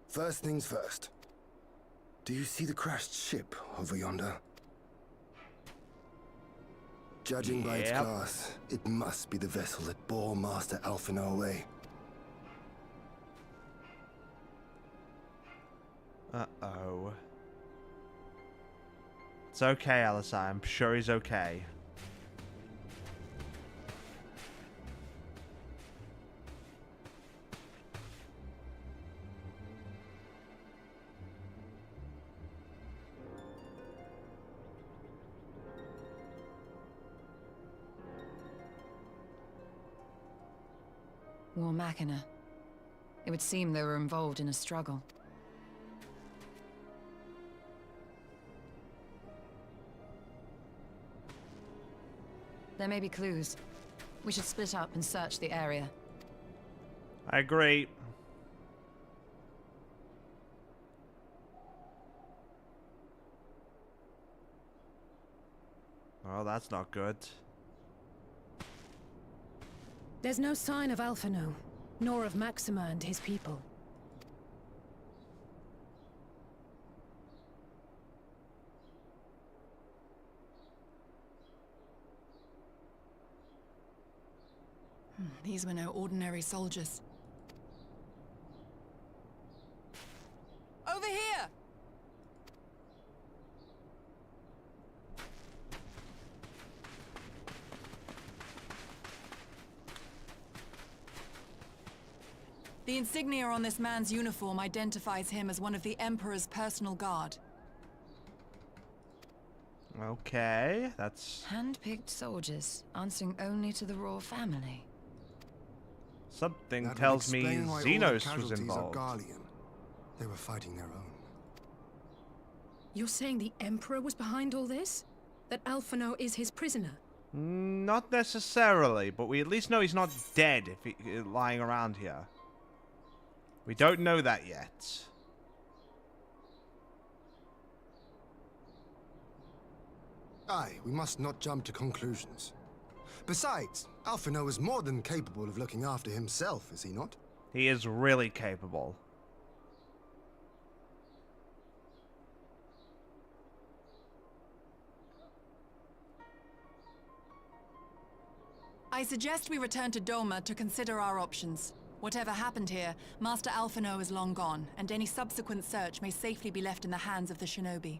first things first. Do you see the crashed ship over yonder? Judging by its class, it must be the vessel that bore Master Alphinaud away. Uh-oh. It's okay, Alisai. I'm sure he's okay. War Machina. It would seem they were involved in a struggle. There may be clues. We should split up and search the area. I agree. Oh, that's not good. There's no sign of Alphinaud, nor of Maxima and his people. These were no ordinary soldiers. Over here! The insignia on this man's uniform identifies him as one of the Emperor's personal guard. Okay, that's... Hand-picked soldiers, answering only to the royal family. Something That would tells me explain why all the Xenos was casualties are involved. Garlean. They were fighting their own. You're saying the Emperor was behind all this? That Alphinaud is his prisoner? Not necessarily, but we at least know he's not dead if he, lying around here. We don't know that yet. Aye, we must not jump to conclusions. Besides, Alphino is more than capable of looking after himself, is he not? He is really capable. I suggest we return to Doma to consider our options. Whatever happened here, Master Alphino is long gone, and any subsequent search may safely be left in the hands of the shinobi.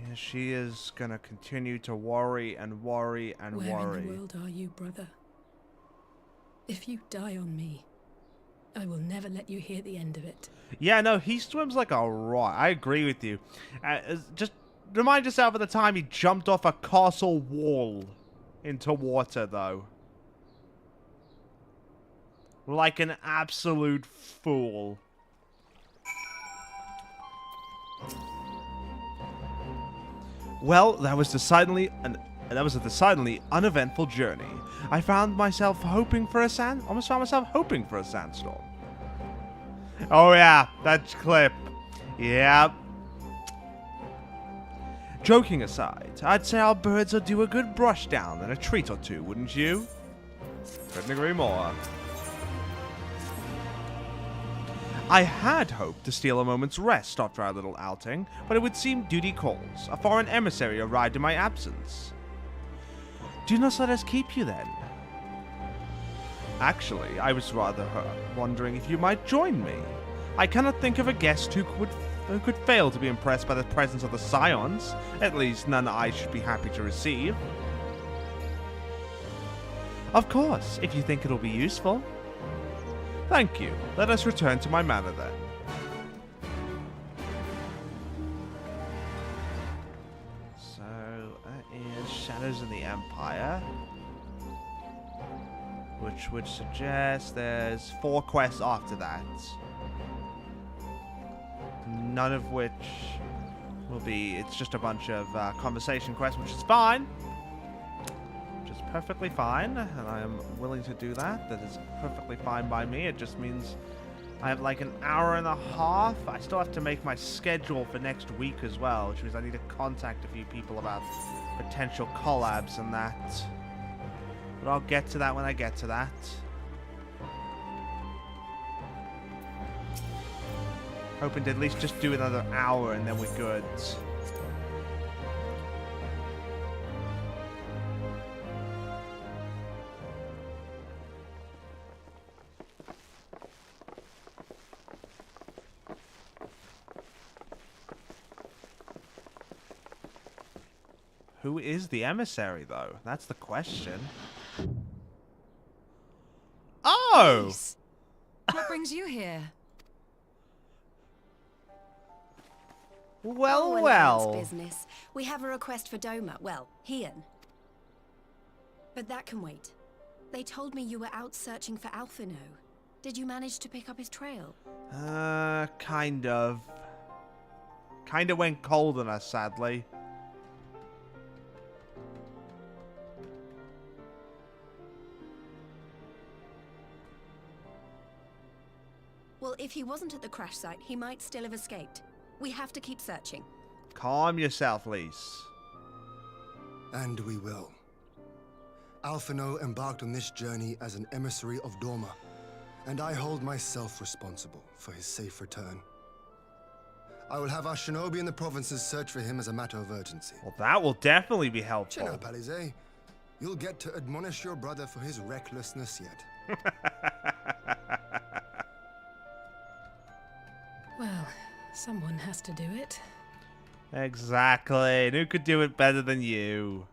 Yeah, she is gonna continue to worry and worry and worry. Where in the world are you, brother? If you die on me, I will never let you hear the end of it. Yeah, no, he swims like a rock. I agree with you. Just remind yourself of the time he jumped off a castle wall into water, though. Like an absolute fool. Well, that was decidedly a decidedly uneventful journey. I found myself hoping for a almost found myself hoping for a sandstorm. Oh yeah, that clip. Yep. Joking aside, I'd say our birds would do a good brush down and a treat or two, wouldn't you? Couldn't agree more. I had hoped to steal a moment's rest after our little outing, but it would seem duty calls. A foreign emissary arrived in my absence. Do not let us keep you then. Actually, I was rather wondering if you might join me. I cannot think of a guest who could fail to be impressed by the presence of the Scions. At least none I should be happy to receive. Of course, if you think it'll be useful. Thank you. Let us return to my manor then. So, that is Shadows in the Empire. Which would suggest there's 4 quests after that. None of which will be... It's just a bunch of conversation quests, which is fine. Which is perfectly fine, and I am willing to do that. That is perfectly fine by me. It just means I have like an hour and a half. I still have to make my schedule for next week as well, which means I need to contact a few people about potential collabs and that. But I'll get to that when I get to that. Hoping to at least just do another hour and then we're good. Who is the emissary, though? That's the question. Oh! Nice. What brings you here? Well, Oh, well. business. We have a request for Doma. Well, Hien. But that can wait. They told me you were out searching for Alphino. Did you manage to pick up his trail? Kind of. Kind of went cold on us, sadly. Well, if he wasn't at the crash site, he might still have escaped. We have to keep searching. Calm yourself, Lise. And we will. Alphino embarked on this journey as an emissary of Doma, and I hold myself responsible for his safe return. I will have our shinobi in the provinces search for him as a matter of urgency. Well, that will definitely be helpful. Chin up, Alize. You'll get to admonish your brother for his recklessness yet. Well, someone has to do it. Exactly. Who could do it better than you?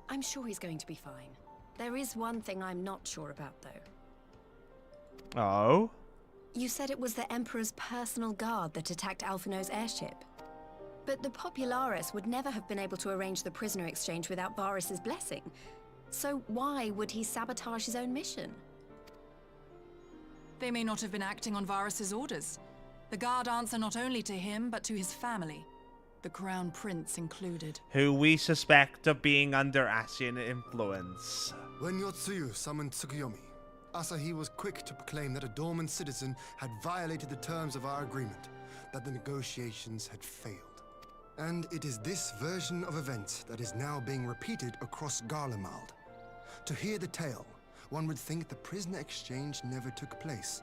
I'm sure he's going to be fine. There is one thing I'm not sure about, though. Oh? You said it was the Emperor's personal guard that attacked Alphino's airship. But the Popularis would never have been able to arrange the prisoner exchange without Varus's blessing. So why would he sabotage his own mission? They may not have been acting on Varus's orders. The guard answer not only to him, but to his family. the Crown Prince included. Who we suspect of being under Asian influence. When Yotsuyu summoned Tsukuyomi, Asahi was quick to proclaim that a dormant citizen had violated the terms of our agreement, that the negotiations had failed. And it is this version of events that is now being repeated across Garlemald. To hear the tale, one would think the prisoner exchange never took place.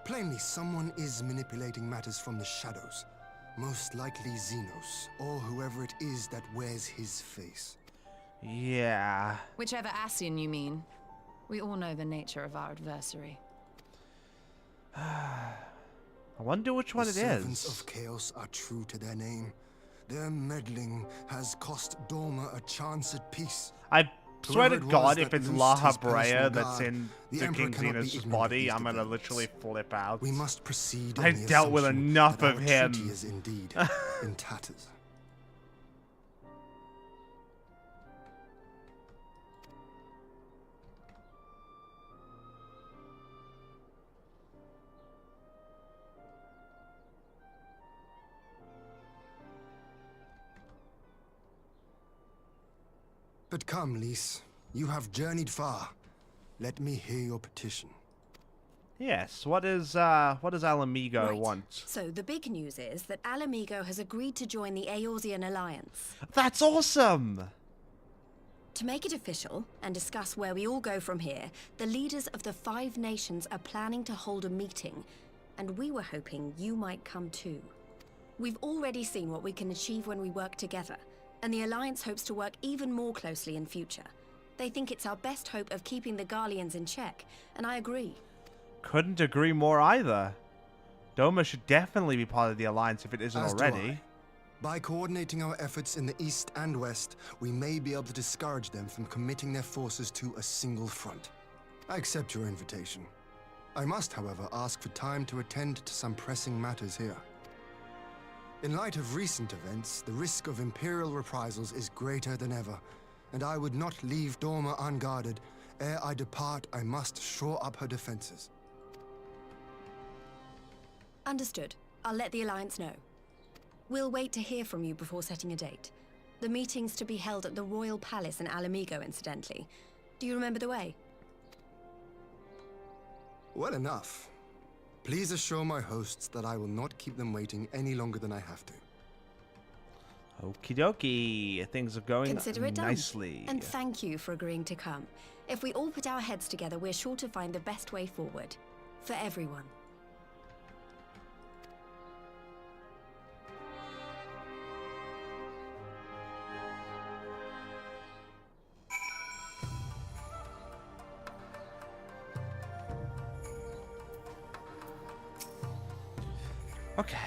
Plainly, someone is manipulating matters from the shadows. Most likely Xenos, or whoever it is that wears his face. Yeah. Whichever Asian you mean. We all know the nature of our adversary. I wonder which one it is. The servants of chaos are true to their name. Their meddling has cost Dorma a chance at peace. I swear to Whoever it God, was if that it's loosed La his Habrea personal that's guard, in the the Emperor King cannot be Xenos' ignorant of body, these I'm gonna developments. literally flip out. We must proceed I on the dealt with assumption enough that of our him. treaty is indeed in tatters. But come, Lys. You have journeyed far. Let me hear your petition. Yes, what does Alamigo Right. want? So the big news is that Alamigo has agreed to join the Eorzean Alliance. That's awesome! To make it official and discuss where we all go from here, the leaders of the 5 nations are planning to hold a meeting, and we were hoping you might come too. We've already seen what we can achieve when we work together, and the Alliance hopes to work even more closely in future. They think it's our best hope of keeping the Garleans in check, and I agree. Couldn't agree more either. Doma should definitely be part of the Alliance if it isn't As do already. I. By coordinating our efforts in the east and west, we may be able to discourage them from committing their forces to a single front. I accept your invitation. I must, however, ask for time to attend to some pressing matters here. In light of recent events, the risk of Imperial reprisals is greater than ever, and I would not leave Dorma unguarded. Ere I depart, I must shore up her defenses. Understood. I'll let the Alliance know. We'll wait to hear from you before setting a date. The meeting's to be held at the Royal Palace in Alamigo, incidentally. Do you remember the way? Well enough. Please assure my hosts that I will not keep them waiting any longer than I have to. Okie dokie. Things are going Consider it done. nicely. And thank you for agreeing to come. If we all put our heads together, we're sure to find the best way forward. For everyone. Okay.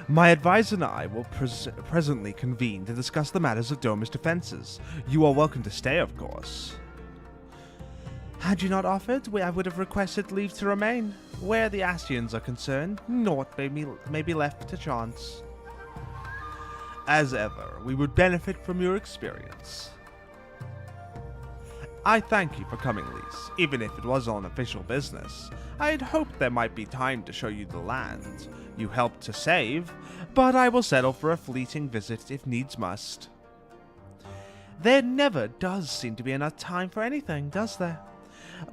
My advisor and I will presently convene to discuss the matters of Doma's defenses. You are welcome to stay, of course. Had you not offered, I would have requested leave to remain. Where the Asians are concerned, naught may be left to chance. As ever, we would benefit from your experience. I thank you for coming, Lys, even if it was on official business. I had hoped there might be time to show you the land you helped to save, but I will settle for a fleeting visit if needs must. There never does seem to be enough time for anything, does there?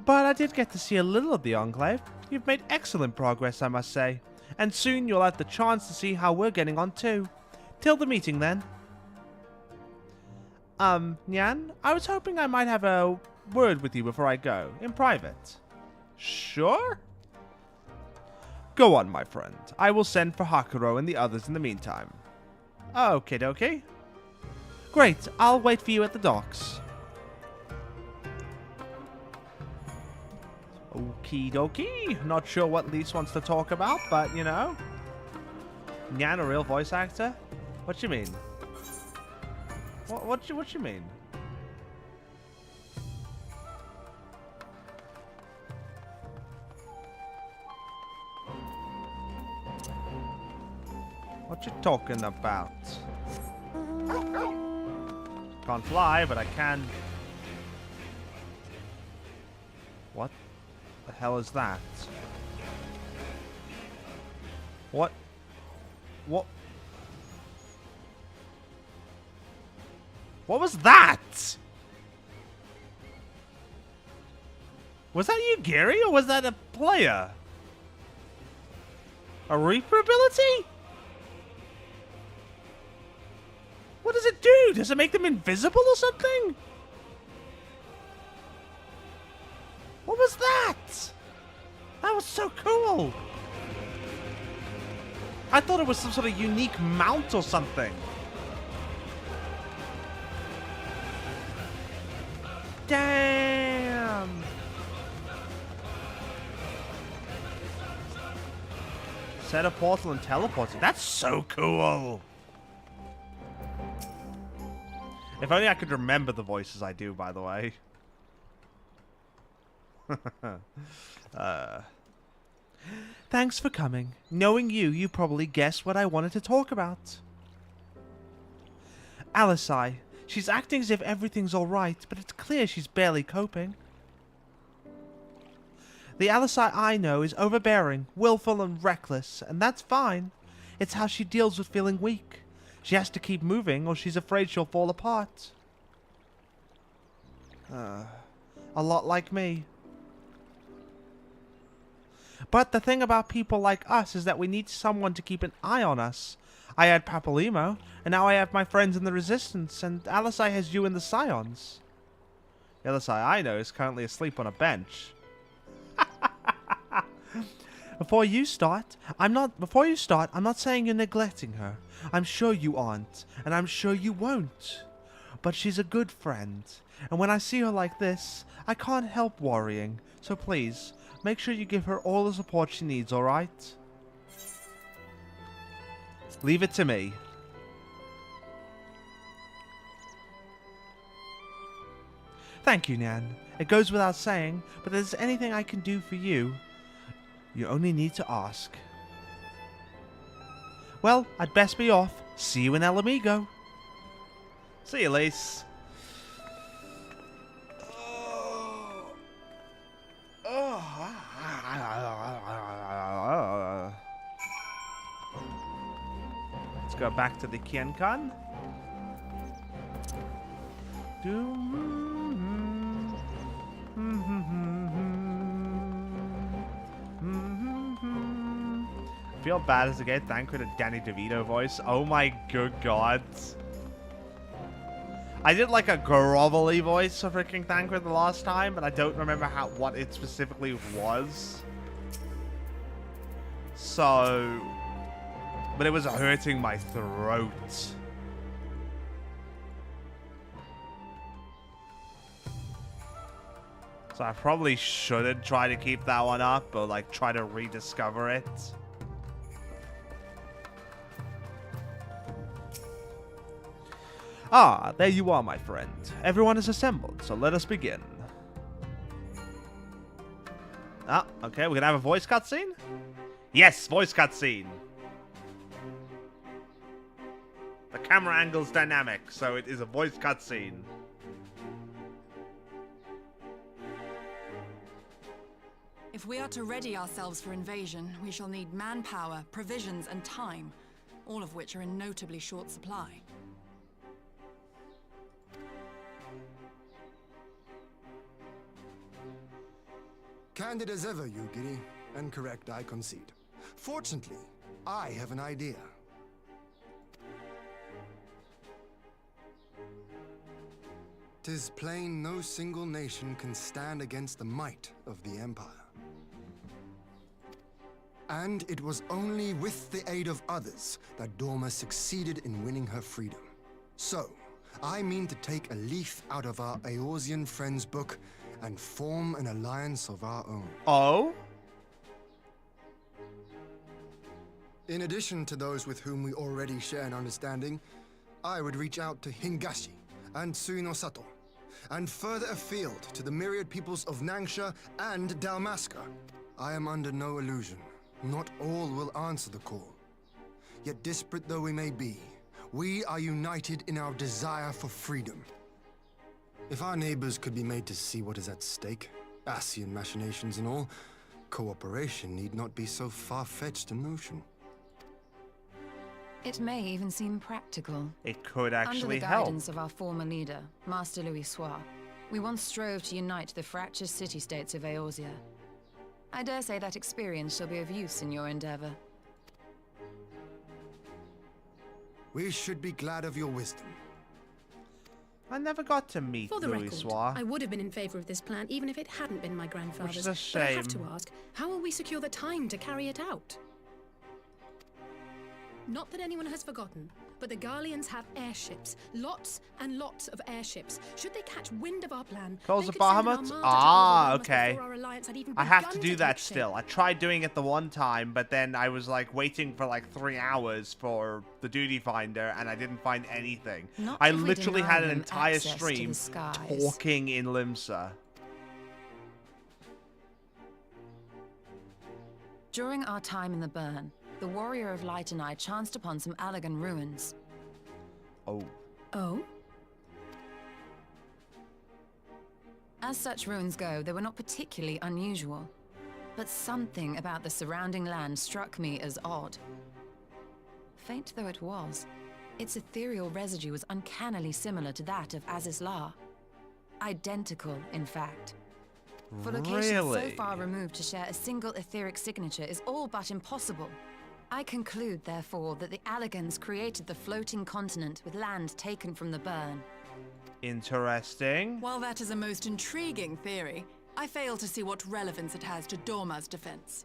But I did get to see a little of the Enclave. You've made excellent progress, I must say, and soon you'll have the chance to see how we're getting on too. Till the meeting, then. Nyan, I was hoping I might have a word with you before I go, in private. Sure? Go on, my friend. I will send for Hakuro and the others in the meantime. Okie dokie. Great, I'll wait for you at the docks. Okie dokie. Not sure what Lys wants to talk about, but you know. Nyan, a real voice actor? What you mean? What you mean? What you talking about? Can't fly, but I can. What the hell is that? What? What was that? Was that you, Gary, or was that a player? A Reaper ability? What does it do? Does it make them invisible or something? What was that? That was so cool. I thought it was some sort of unique mount or something. Damn. Set a portal and teleport it. That's so cool. If only I could remember the voices I do, by the way. Thanks for coming. Knowing you, you probably guessed what I wanted to talk about. Alisai. She's acting as if everything's alright, but it's clear she's barely coping. The Alisai I know is overbearing, willful and reckless, and that's fine. It's how she deals with feeling weak. She has to keep moving or she's afraid she'll fall apart. A lot like me. But the thing about people like us is that we need someone to keep an eye on us. I had Papalymo, and now I have my friends in the Resistance, and Alisai has you in the Scions. The Alisai I know is currently asleep on a bench. Before you start, I'm not saying you're neglecting her. I'm sure you aren't, and I'm sure you won't. But she's a good friend, and when I see her like this, I can't help worrying. So please, make sure you give her all the support she needs, alright? Leave it to me. Thank you, Nyan. It goes without saying, but if there's anything I can do for you, you only need to ask. Well, I'd best be off. See you in El Amigo. See you, Lise. Let's go back to the Kienkan. Feel bad as a get Thancred a Danny DeVito voice. Oh my good god. I did like a grovelly voice for freaking Thancred the last time, but I don't remember what it specifically was. So, but it was hurting my throat. So I probably shouldn't try to keep that one up, or like try to rediscover it. Ah, there you are, my friend. Everyone is assembled, so let us begin. Ah, okay, we're gonna have a voice cutscene? Yes, voice cutscene. The camera angle's dynamic, so it is a voice cutscene. If we are to ready ourselves for invasion, we shall need manpower, provisions, and time, all of which are in notably short supply. Candid as ever, Yugiri, and correct, I concede. Fortunately, I have an idea. "'Tis plain no single nation can stand against the might of the Empire. And it was only with the aid of others that Dorma succeeded in winning her freedom. So, I mean to take a leaf out of our Eorzean friends' book and form an alliance of our own." Oh? In addition to those with whom we already share an understanding, I would reach out to Hingashi and Tsunosato, and further afield to the myriad peoples of Nangsha and Dalmasca. I am under no illusion. Not all will answer the call. Yet disparate though we may be, we are united in our desire for freedom. If our neighbors could be made to see what is at stake, Ascian machinations and all, cooperation need not be so far-fetched a notion. It may even seem practical. It could Under actually the help. guidance of our former leader, Master Louis Soir, we once strove to unite the fractious city-states of Eorzea. I dare say that experience shall be of use in your endeavor. We should be glad of your wisdom. I never got to meet For the Louis record, Soir. I would have been in favor of this plan even if it hadn't been my grandfather's. Which is a But I have shame. to ask, how will we secure the time to carry it out? Not that anyone has forgotten, but the Garleans have airships. Lots and lots of airships. Should they catch wind of our plan, Calls they of could send an Bahamut? armada to Ah, overwhelm us okay. before our alliance had even I have to begun do take that shape. still. I tried doing it the one time, but then I was like waiting for like 3 hours for the duty finder, and I didn't find anything. Not I if we literally deny had an them entire access to the stream skies. talking in Limsa. During our time in the burn, the Warrior of Light and I chanced upon some Allagan ruins. Oh. Oh? As such ruins go, they were not particularly unusual. But something about the surrounding land struck me as odd. Faint though it was, its ethereal residue was uncannily similar to that of Azizlar. Identical, in fact. For locations so Really? far removed to share a single etheric signature is all but impossible. I conclude, therefore, that the Allagans created the floating continent with land taken from the burn. Interesting. While that is a most intriguing theory, I fail to see what relevance it has to Dorma's defense.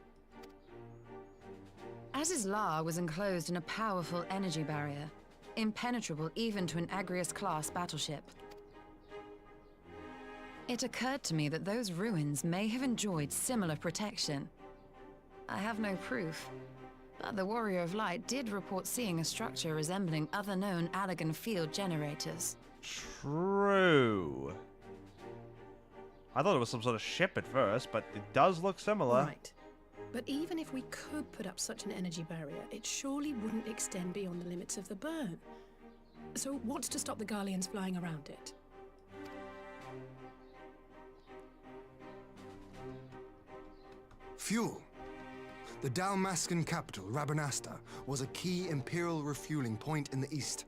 Azizlar was enclosed in a powerful energy barrier, impenetrable even to an Agrius-class battleship. It occurred to me that those ruins may have enjoyed similar protection. I have no proof, but the Warrior of Light did report seeing a structure resembling other known Allagan field generators. True. I thought it was some sort of ship at first, but it does look similar. Right. But even if we could put up such an energy barrier, it surely wouldn't extend beyond the limits of the burn. So what's to stop the Garleans flying around it? Fuel. The Dalmascan capital, Rabanasta, was a key Imperial refueling point in the east.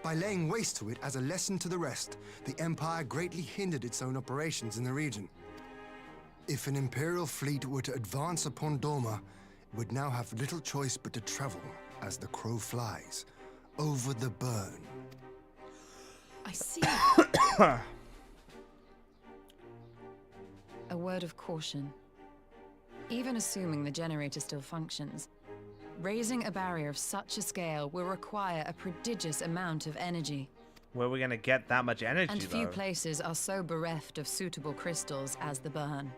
By laying waste to it as a lesson to the rest, the Empire greatly hindered its own operations in the region. If an Imperial fleet were to advance upon Dorma, it would now have little choice but to travel, as the crow flies, over the burn. I see. A word of caution. Even assuming the generator still functions, raising a barrier of such a scale will require a prodigious amount of energy. Where are we gonna get that much energy, And few though? places are so bereft of suitable crystals as the burn.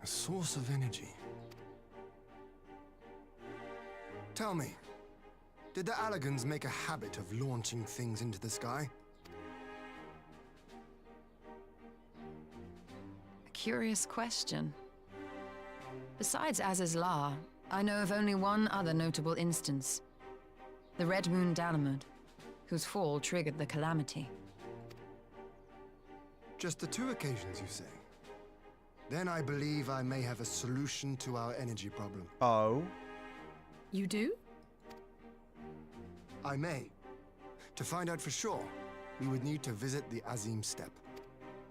A source of energy. Tell me, did the Allagans make a habit of launching things into the sky? A curious question. Besides Azizlar, I know of only one other notable instance. The Red Moon Dalamud, whose fall triggered the calamity. Just the 2 occasions, you say? Then I believe I may have a solution to our energy problem. Oh. You do? I may. To find out for sure, we would need to visit the Azim Steppe.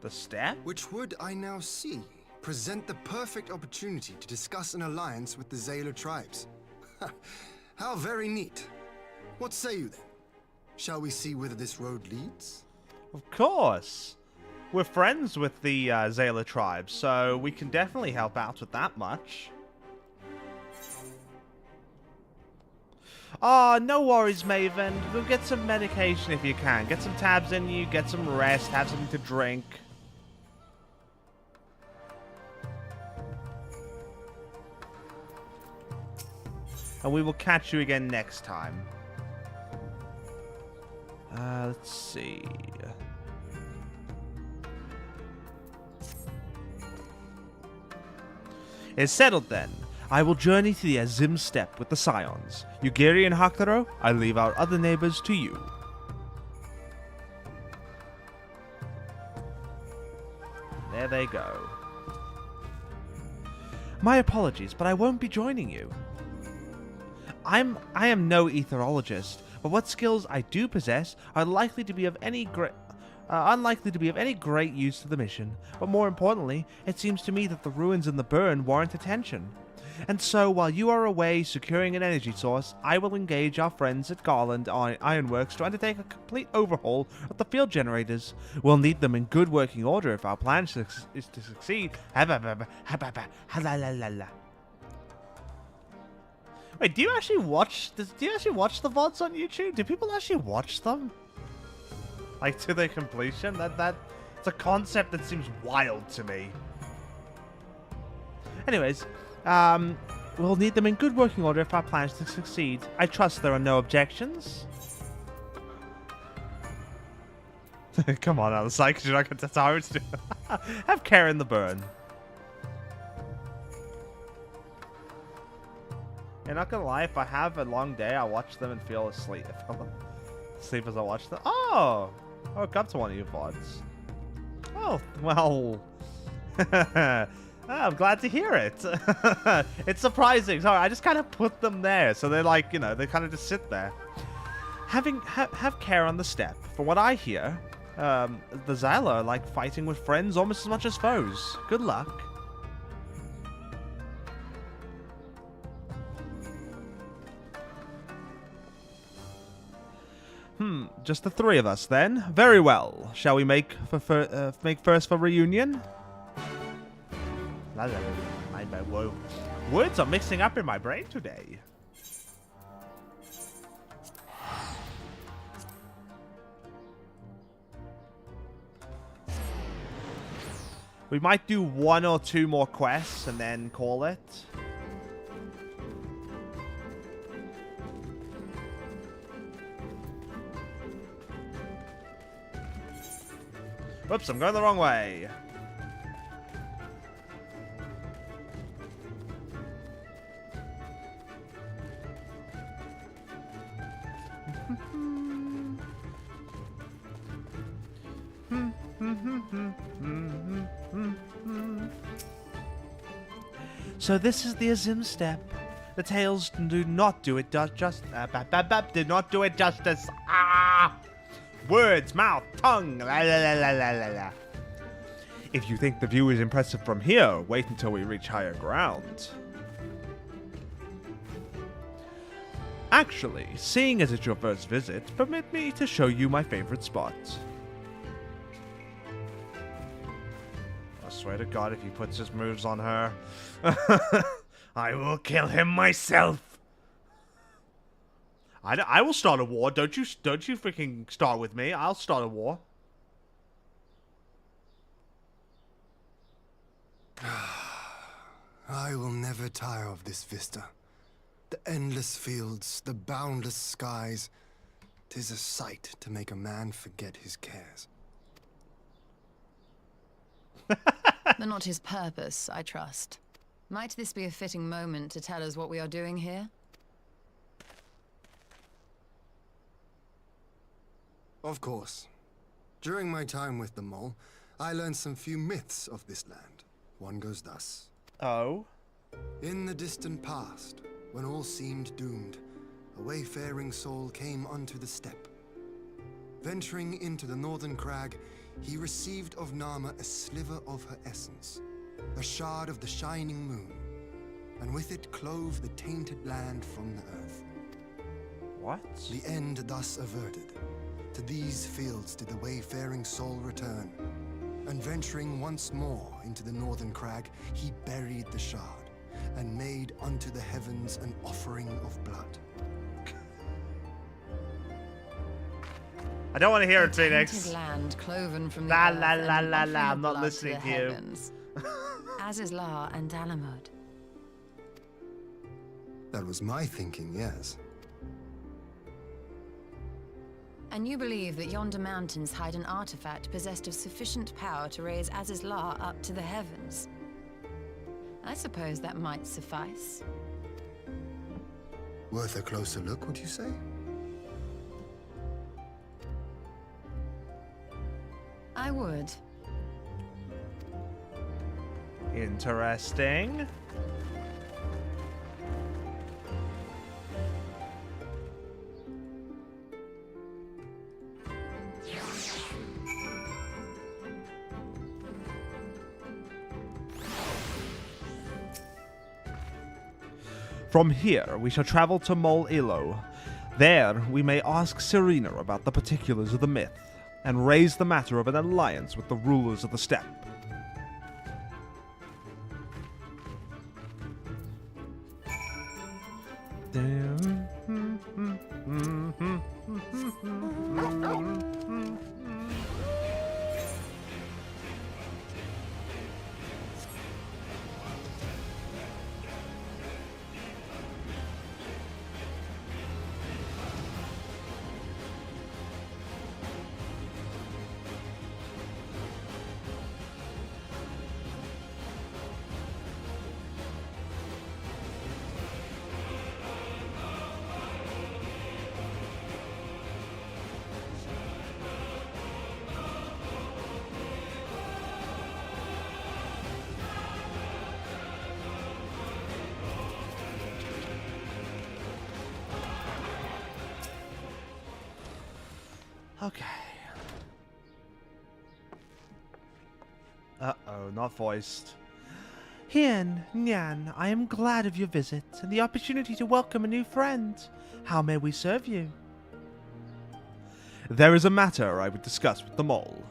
The step? Which would, I now see, present the perfect opportunity to discuss an alliance with the Zayla tribes. How very neat. What say you then? Shall we see whither this road leads? Of course. We're friends with the Zayla tribe, so we can definitely help out with that much. Ah, no worries, Maven. Go get some medication if you can. Get some tabs in you, get some rest, have something to drink. And we will catch you again next time. Let's see. It's settled then. I will journey to the Azim Steppe with the Scions. Yugiri and Haktaro, I leave our other neighbors to you. There they go. My apologies, but I won't be joining you. I am no etherologist, but what skills I do possess are unlikely to be of any great use to the mission. But more importantly, it seems to me that the ruins in the burn warrant attention. And so, while you are away securing an energy source, I will engage our friends at Garland Ironworks to undertake a complete overhaul of the field generators. We'll need them in good working order if our plan is to succeed. Wait, do you actually watch this? Do you actually watch the VODs on YouTube? Do people actually watch them? Like, to their completion? It's a concept that seems wild to me. Anyways, we'll need them in good working order if our plans to succeed. I trust there are no objections. Come on, Alice, like, you're not going to tell to have care in the burn. You're not gonna lie, if I have a long day, I'll watch them and feel asleep. Sleep as I watch them. Oh! I woke up to one of your VODs. Oh, well. I'm glad to hear it. It's surprising. Sorry, I just kind of put them there. So they're like, you know, they kind of just sit there. Have care on the step. From what I hear, the Xyla are like fighting with friends almost as much as foes. Good luck. Just the three of us then. Very well. Shall we make first for reunion? Whoa. Words are mixing up in my brain today. We might do 1 or 2 more quests and then call it. Whoops, I'm going the wrong way. So this is the Azim step. The tails do not do it justice. Ah! Words, mouth, tongue. La, la, la, la, la, la, la. If you think the view is impressive from here, wait until we reach higher ground. Actually, seeing as it's your first visit, permit me to show you my favorite spot. I swear to God, if he puts his moves on her, I will kill him myself. I will start a war. Don't you freaking start with me. I'll start a war. I will never tire of this vista. The endless fields, the boundless skies. 'Tis a sight to make a man forget his cares. But not his purpose, I trust. Might this be a fitting moment to tell us what we are doing here? Of course. During my time with the Mole, I learned some few myths of this land. One goes thus. Oh? In the distant past, when all seemed doomed, a wayfaring soul came unto the steppe. Venturing into the northern crag, he received of Nama a sliver of her essence, a shard of the shining moon, and with it clove the tainted land from the earth. What? The end thus averted. To these fields did the wayfaring soul return, and venturing once more into the northern crag, he buried the shard, and made unto the heavens an offering of blood. I don't want to hear it, Tainted Phoenix. land cloven from the La earth la and la an la offering la, of I'm not blood listening the to you. heavens. As is La and Dalamud. That was my thinking, yes. And you believe that yonder mountains hide an artifact possessed of sufficient power to raise Azizlar up to the heavens. I suppose that might suffice. Worth a closer look, would you say? I would. Interesting. From here, we shall travel to Mol Ilo. There, we may ask Serena about the particulars of the myth, and raise the matter of an alliance with the rulers of the steppe. Okay. Uh-oh, not voiced. Hien, Nyan, I am glad of your visit and the opportunity to welcome a new friend. How may we serve you? There is a matter I would discuss with the mole.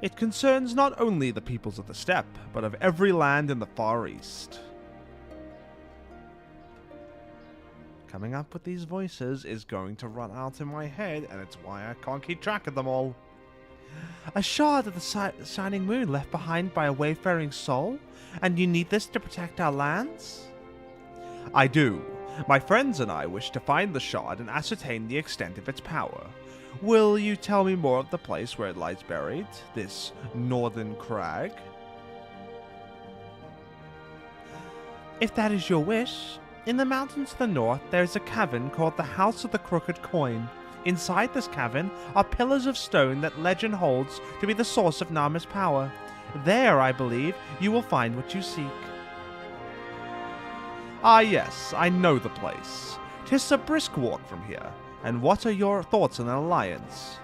It concerns not only the peoples of the steppe, but of every land in the Far East. Coming up with these voices is going to run out in my head, and it's why I can't keep track of them all. A shard of the shining moon left behind by a wayfaring soul? And you need this to protect our lands? I do. My friends and I wish to find the shard and ascertain the extent of its power. Will you tell me more of the place where it lies buried? This northern crag? If that is your wish, in the mountains to the north there is a cavern called the House of the Crooked Coin. Inside this cavern are pillars of stone that legend holds to be the source of Nama's power. There, I believe, you will find what you seek. Ah yes, I know the place. 'Tis a brisk walk from here. And what are your thoughts on an alliance?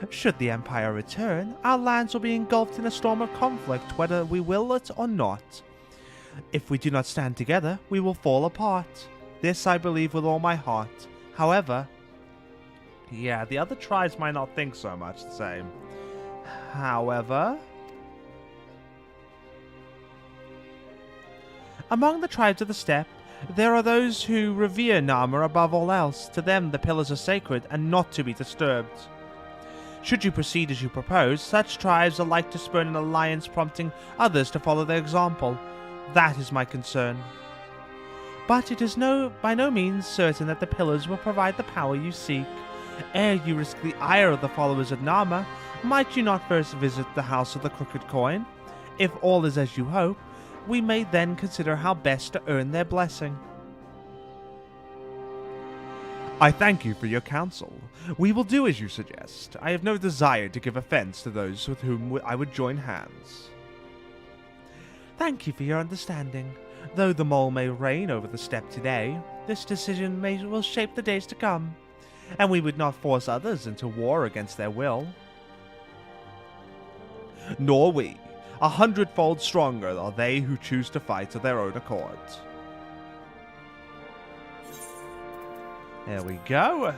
Should the Empire return, our lands will be engulfed in a storm of conflict, whether we will it or not. If we do not stand together, we will fall apart. This I believe with all my heart. However, yeah, the other tribes might not think so much the same. However, among the tribes of the steppe, there are those who revere Nama above all else. To them, the pillars are sacred and not to be disturbed. Should you proceed as you propose, such tribes are like to spurn an alliance, prompting others to follow their example. That is my concern. But it is by no means certain that the pillars will provide the power you seek. Ere you risk the ire of the followers of Nama, might you not first visit the House of the Crooked Coin? If all is as you hope, we may then consider how best to earn their blessing. I thank you for your counsel. We will do as you suggest. I have no desire to give offense to those with whom I would join hands. Thank you for your understanding. Though the mole may reign over the steppe today, this decision will shape the days to come, and we would not force others into war against their will. Nor we. 100-fold stronger are they who choose to fight of their own accord. There we go.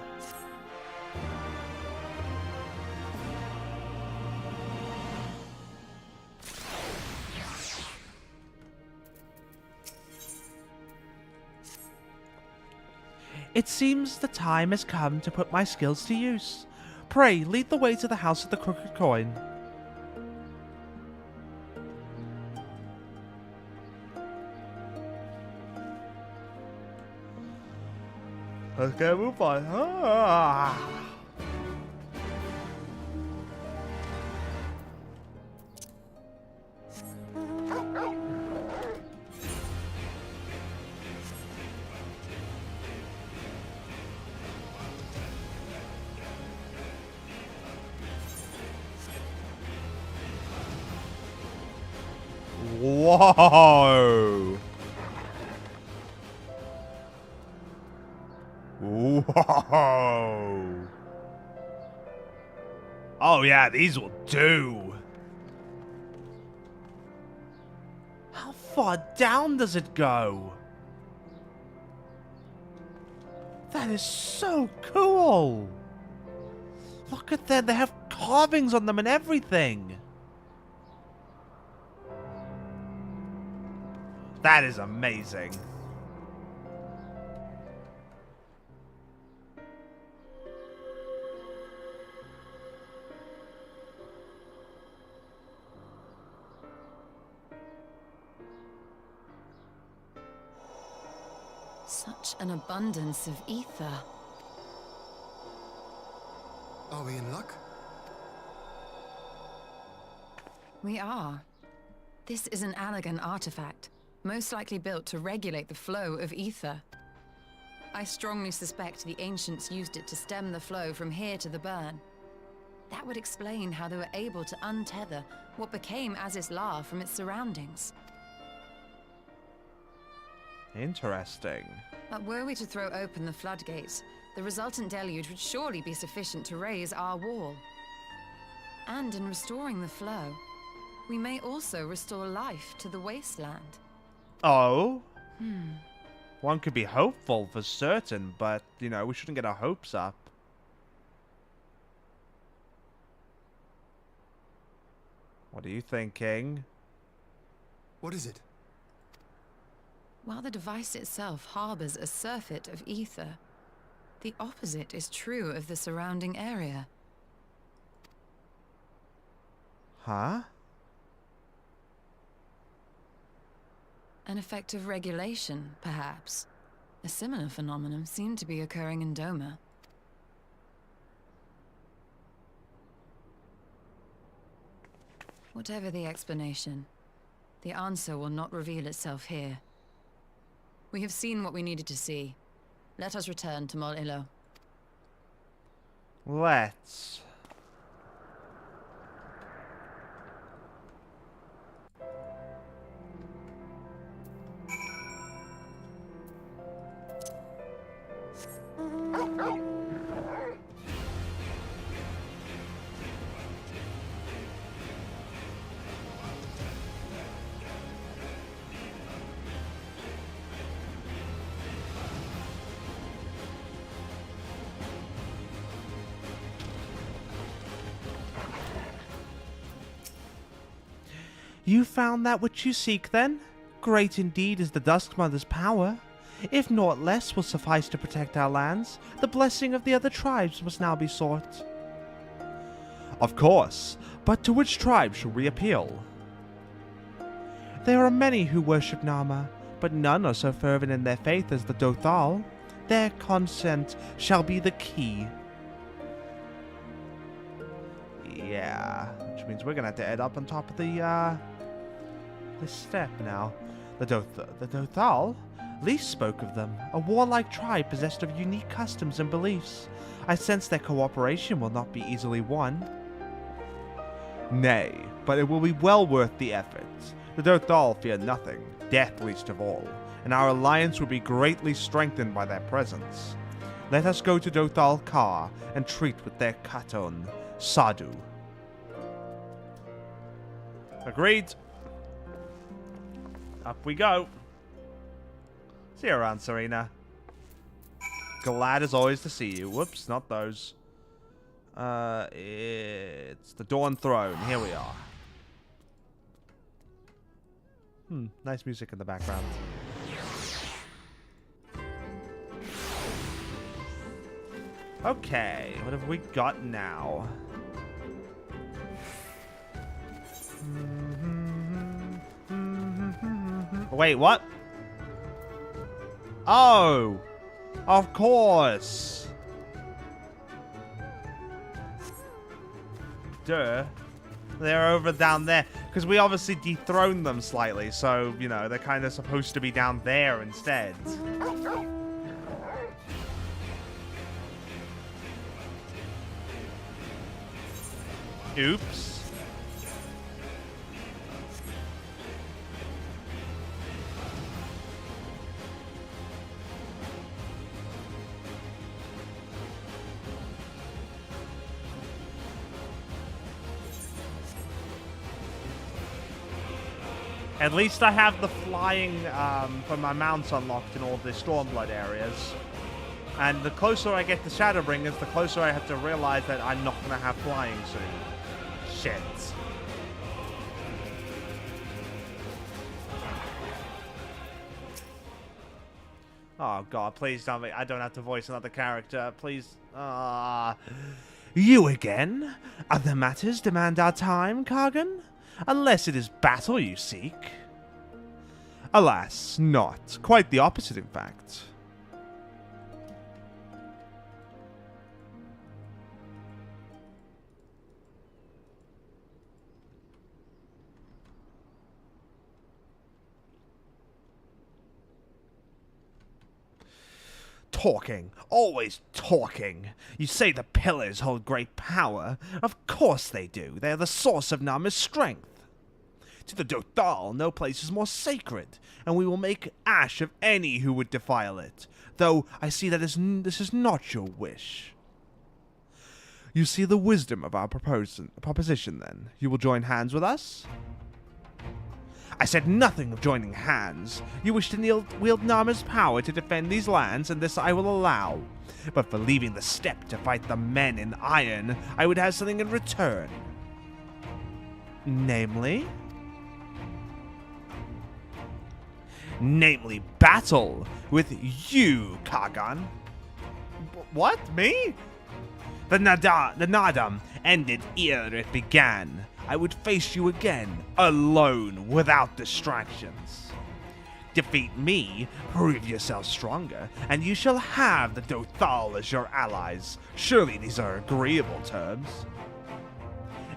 It seems the time has come to put my skills to use. Pray, lead the way to the House of the Crooked Coin. Okay, move on. Ah. Whoa! Whoa! Oh yeah, these will do. How far down does it go? That is so cool. Look at that. They have carvings on them and everything. That is amazing. Such an abundance of ether. Are we in luck? We are. This is an Allegan artifact, most likely built to regulate the flow of ether. I strongly suspect the ancients used it to stem the flow from here to the burn. That would explain how they were able to untether what became Azys La from its surroundings. Interesting. But were we to throw open the floodgates, the resultant deluge would surely be sufficient to raise our wall. And in restoring the flow, we may also restore life to the wasteland. Oh? One could be hopeful for certain, but, you know, we shouldn't get our hopes up. What are you thinking? What is it? While the device itself harbors a surfeit of ether, the opposite is true of the surrounding area. Huh? An effect of regulation, perhaps. A similar phenomenon seemed to be occurring in Doma. Whatever the explanation, the answer will not reveal itself here. We have seen what we needed to see. Let us return to Mol Ilo. Let's. You found that which you seek, then? Great indeed is the Duskmother's power. If naught less will suffice to protect our lands, the blessing of the other tribes must now be sought. Of course, but to which tribe shall we appeal? There are many who worship Nama, but none are so fervent in their faith as the Dothal. Their consent shall be the key. Yeah, which means we're gonna have to head up on top of the step now. The Dothal? Least spoke of them, a warlike tribe possessed of unique customs and beliefs. I sense their cooperation will not be easily won. Nay, but it will be well worth the effort. The Dothal fear nothing, death least of all, and our alliance will be greatly strengthened by their presence. Let us go to Dothal Ka and treat with their Katon, Sadhu. Agreed. Up we go. See you around, Serena. Glad as always to see you. Whoops, not those. It's the Dawn Throne. Here we are. Nice music in the background. Okay, what have we got now? Wait, what? Oh! Of course! Duh. They're over down there. Because we obviously dethroned them slightly, so, you know, they're kind of supposed to be down there instead. Oops. At least I have the flying for my mounts unlocked in all the Stormblood areas. And the closer I get to Shadowbringers, the closer I have to realize that I'm not going to have flying soon. Shit. Oh god, please don't make... I don't have to voice another character. Please. You again? Other matters demand our time, Kargan? Unless it is battle you seek. Alas, not. Quite the opposite, in fact. Talking. Always talking. You say the pillars hold great power. Of course they do. They are the source of Nama's strength. To the Dothal, no place is more sacred, and we will make ash of any who would defile it. Though I see that this is not your wish. You see the wisdom of our proposition, then. You will join hands with us? I said nothing of joining hands. You wish to wield Nama's power to defend these lands, and this I will allow. But for leaving the steppe to fight the men in iron, I would have something in return. Namely? Namely, battle with you, Kargan. What? Me? The Nadam ended ere it began. I would face you again, alone, without distractions. Defeat me, prove yourself stronger, and you shall have the Dothal as your allies. Surely these are agreeable terms.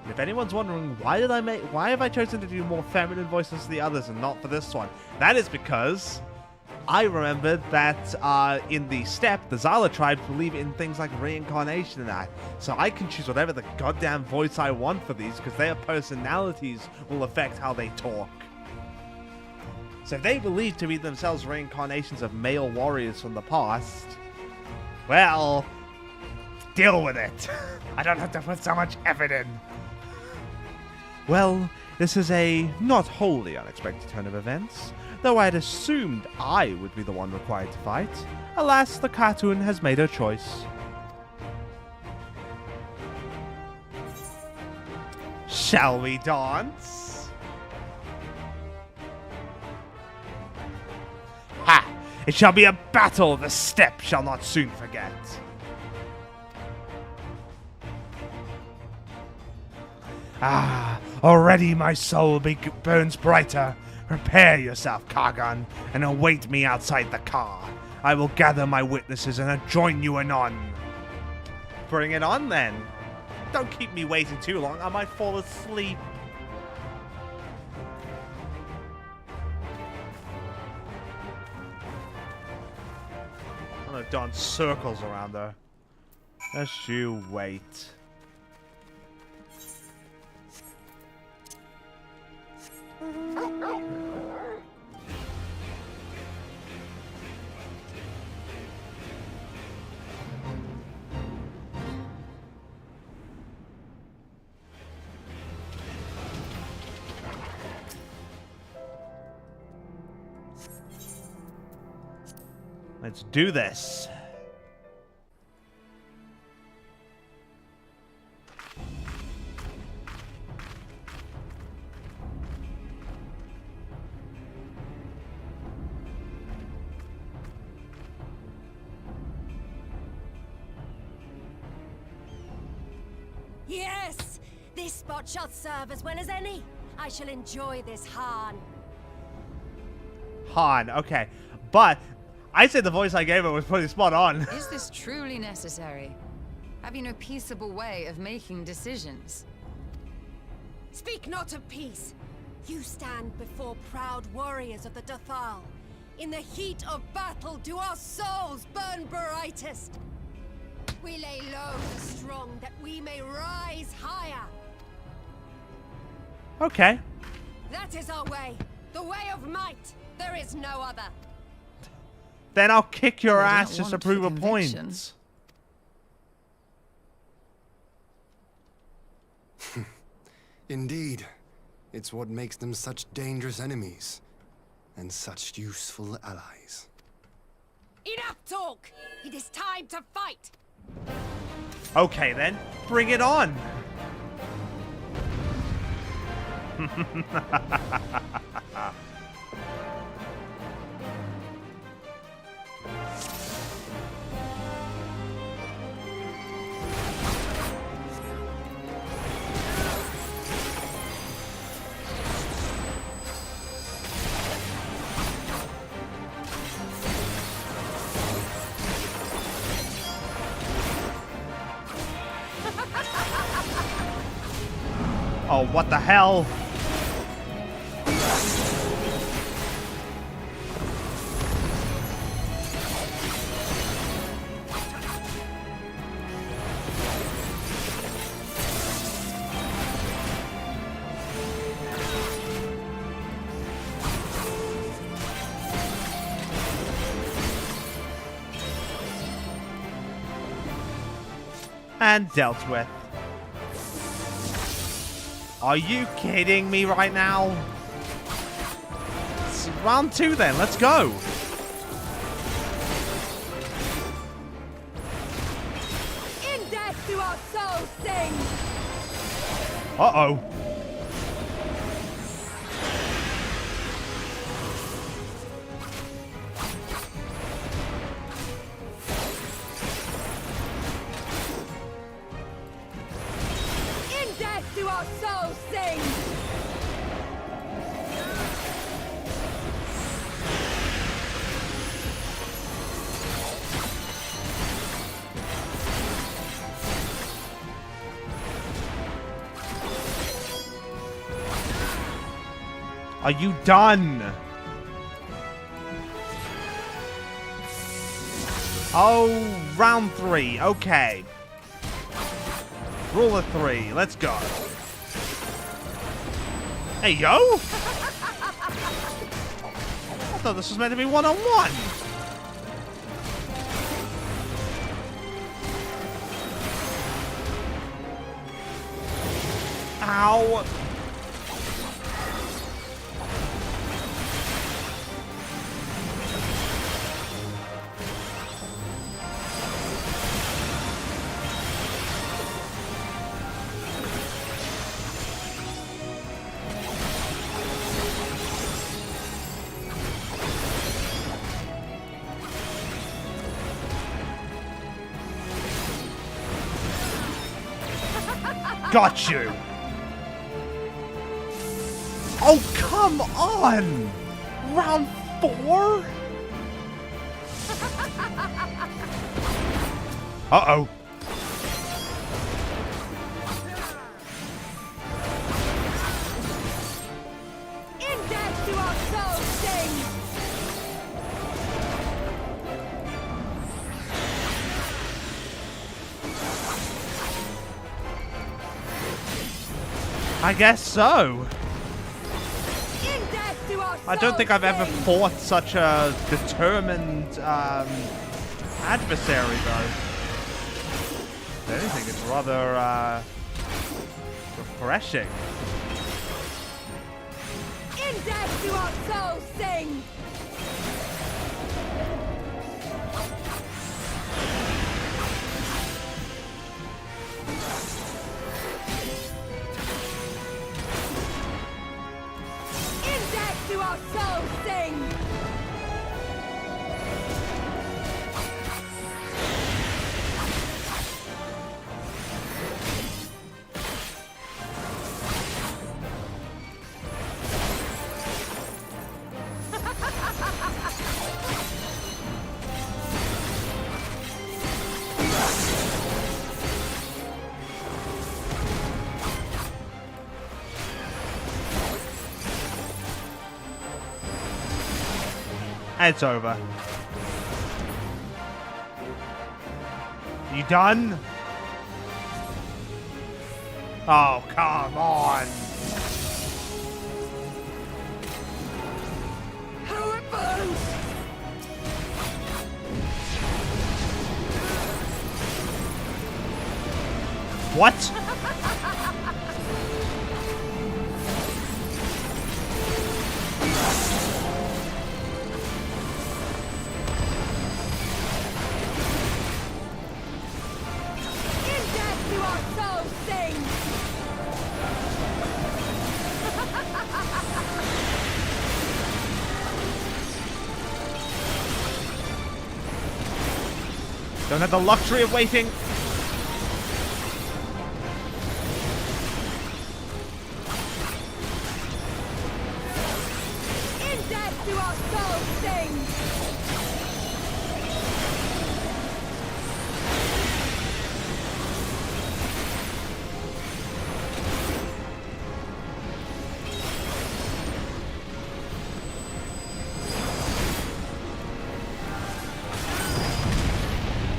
And if anyone's wondering why have I chosen to do more feminine voices for the others and not for this one, that is because I remembered that in the steppe, the Zala tribes believe in things like reincarnation and that. So I can choose whatever the goddamn voice I want for these because their personalities will affect how they talk. So if they believe to be themselves reincarnations of male warriors from the past, well, deal with it. I don't have to put so much effort in. Well, this is a not wholly unexpected turn of events. Though I had assumed I would be the one required to fight. Alas, the cartoon has made her choice. Shall we dance? Ha! It shall be a battle the steppe shall not soon forget. Ah, already my soul burns brighter. Prepare yourself, Kargan, and await me outside the car. I will gather my witnesses and join you anon. Bring it on, then. Don't keep me waiting too long. I might fall asleep. I'm gonna dance circles around her. As you wait. Let's do this. Yes! This spot shall serve as well as any. I shall enjoy this, Han. Han, okay. But I said the voice I gave her was pretty spot on. Is this truly necessary? Have you no peaceable way of making decisions? Speak not of peace. You stand before proud warriors of the Dothal. In the heat of battle do our souls burn brightest. We lay low the strong that we may rise higher. Okay. That is our way. The way of might. There is no other. Then I'll kick your I ass don't just to want prove a conviction. point. Indeed. It's what makes them such dangerous enemies. And such useful allies. Enough talk! It is time to fight! Okay then, bring it on! Oh, what the hell? And dealt with. Are you kidding me right now? It's round 2 then, let's go. In death do our souls sing! Uh-oh. In death do our souls sing! Are you done? Oh, round 3. Okay. Rule of 3. Let's go. Hey, yo! I thought this was meant to be one-on-one. Ow. Got you! Oh, come on! Round 4? Uh-oh. In death do our souls sing! I guess so. In death do our I don't think I've ever fought such a determined adversary, though. If anything, it's rather refreshing. In death do our souls sing! In death do our souls sing! It's over. You done? Oh, come on. How it burns! What? Don't have the luxury of waiting. In death do our souls sing!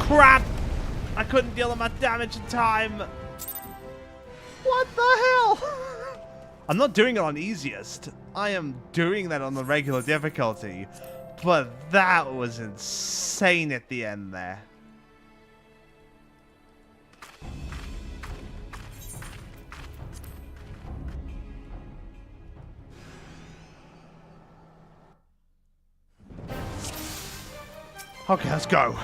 Crap! I couldn't deal enough damage in time. What the hell? I'm not doing it on easiest. I am doing that on the regular difficulty. But that was insane at the end there. Okay, let's go.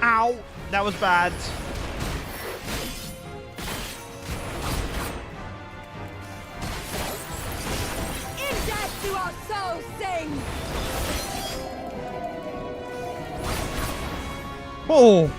Ow! That was bad. In death do our souls sing! Oh!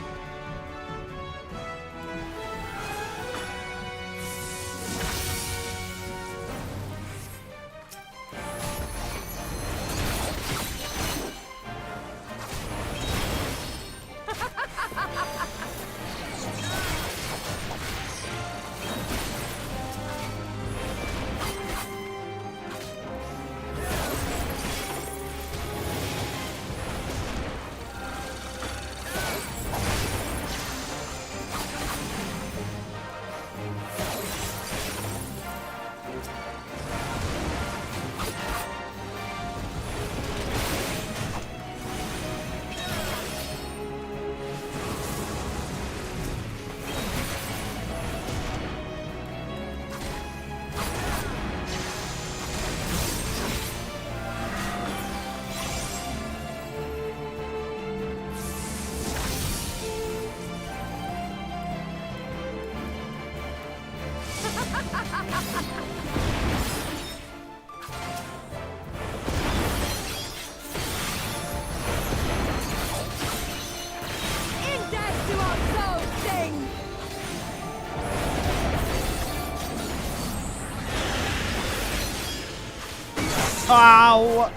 Ow!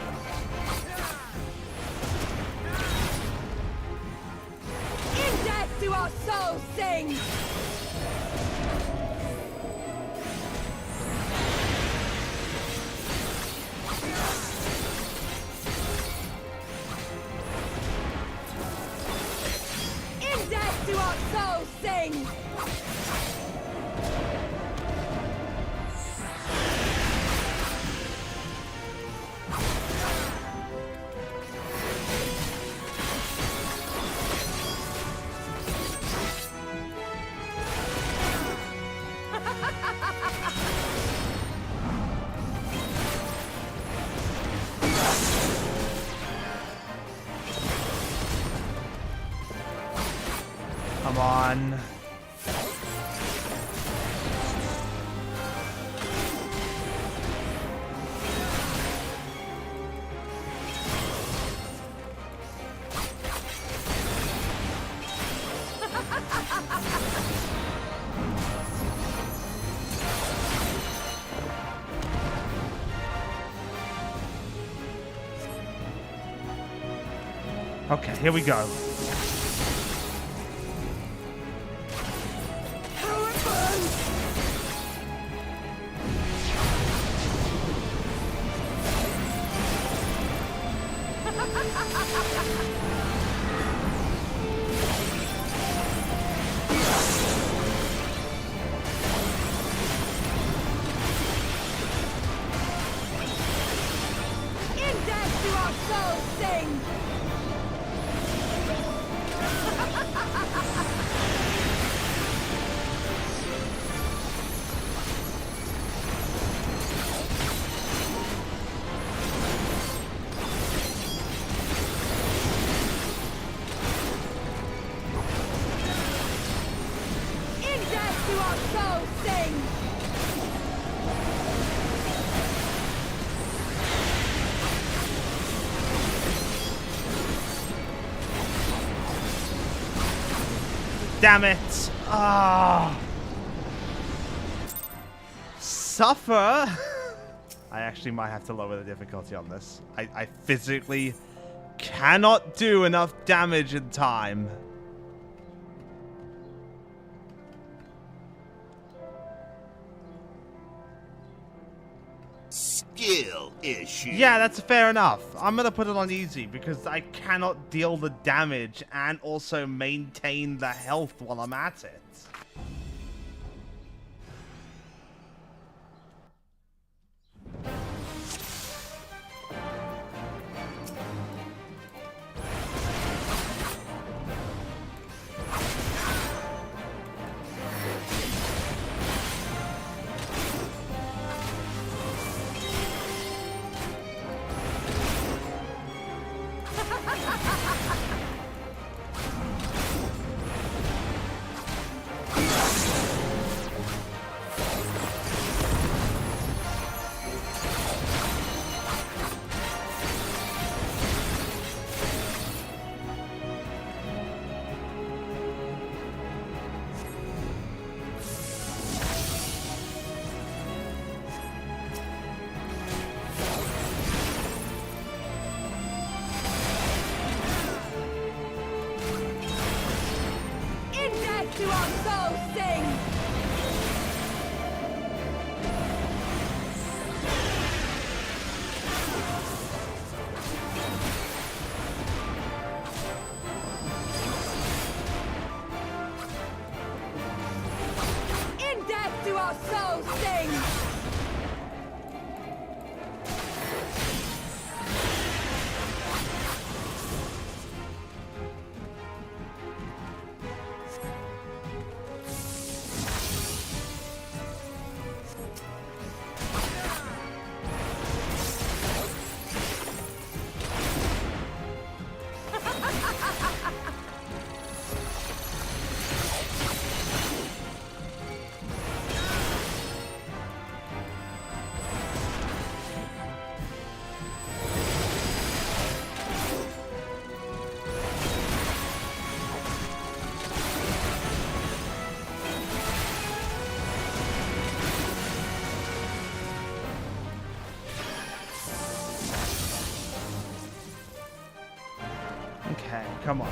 In death do our souls sing! In death do our souls sing! Come on. Okay, here we go. Damn it! Ah, suffer. I actually might have to lower the difficulty on this. I physically cannot do enough damage in time. Skill issue. Yeah, that's fair enough. I'm gonna put it on easy because I cannot deal the damage and also maintain the health while I'm at it. Okay, come on.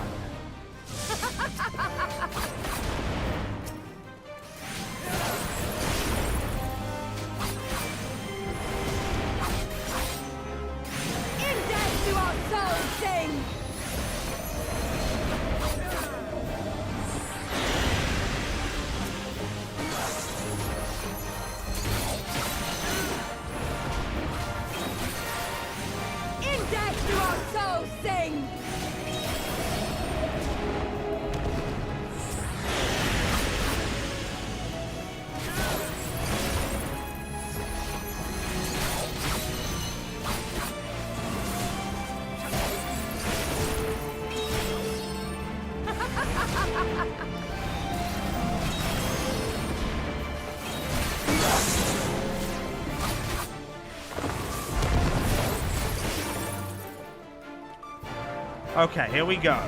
Okay, here we go.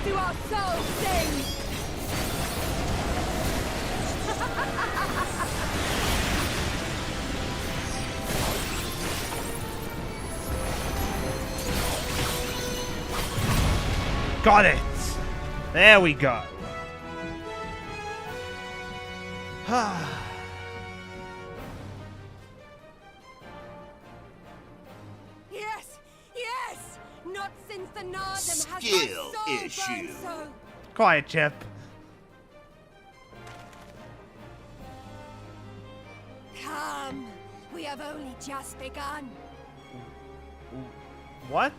Do our souls sing? Got it! There we go. Yes! Yes! Not since the Nardum has my Skill soul issue. burned so. Quiet, Chip. Come! We have only just begun. What?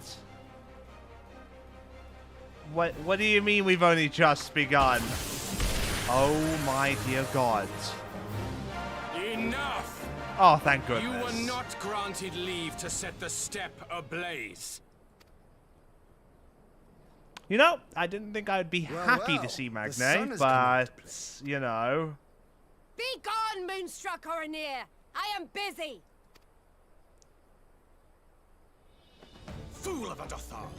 What do you mean we've only just begun? Oh my dear God. Enough! Oh, thank goodness. You were not granted leave to set the steppe ablaze. You know, I didn't think I'd be happy to see Magne, but, you know. Be gone, Moonstruck Oranir! I am busy! Fool of a Dothal!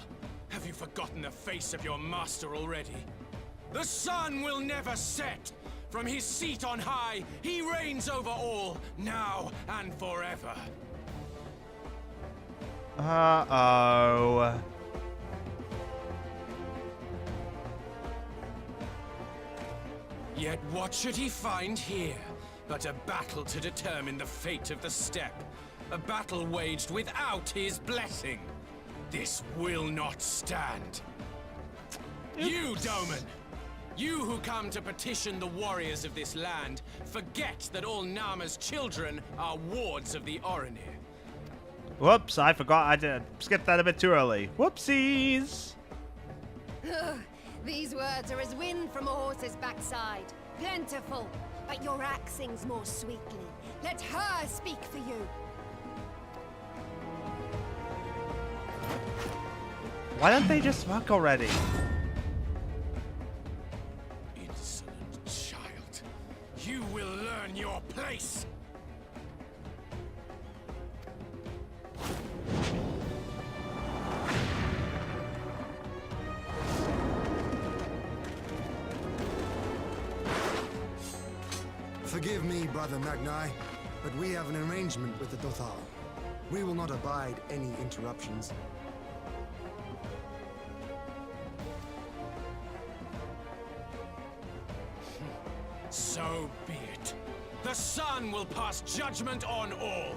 Have you forgotten the face of your master already? The sun will never set! From his seat on high, he reigns over all, now and forever. Uh-oh. Yet what should he find here but a battle to determine the fate of the steppe? A battle waged without his blessing. This will not stand. You, Doman! You who come to petition the warriors of this land, forget that all Nama's children are wards of the Oranir. Whoops, I forgot. I did skip that a bit too early. Whoopsies! Ugh, these words are as wind from a horse's backside. Plentiful, but your axe sings more sweetly. Let her speak for you. Why don't they just fuck already? Insolent child. You will learn your place! Forgive me, Brother Magni, but we have an arrangement with the Dothal. We will not abide any interruptions. So be it. The sun will pass judgment on all.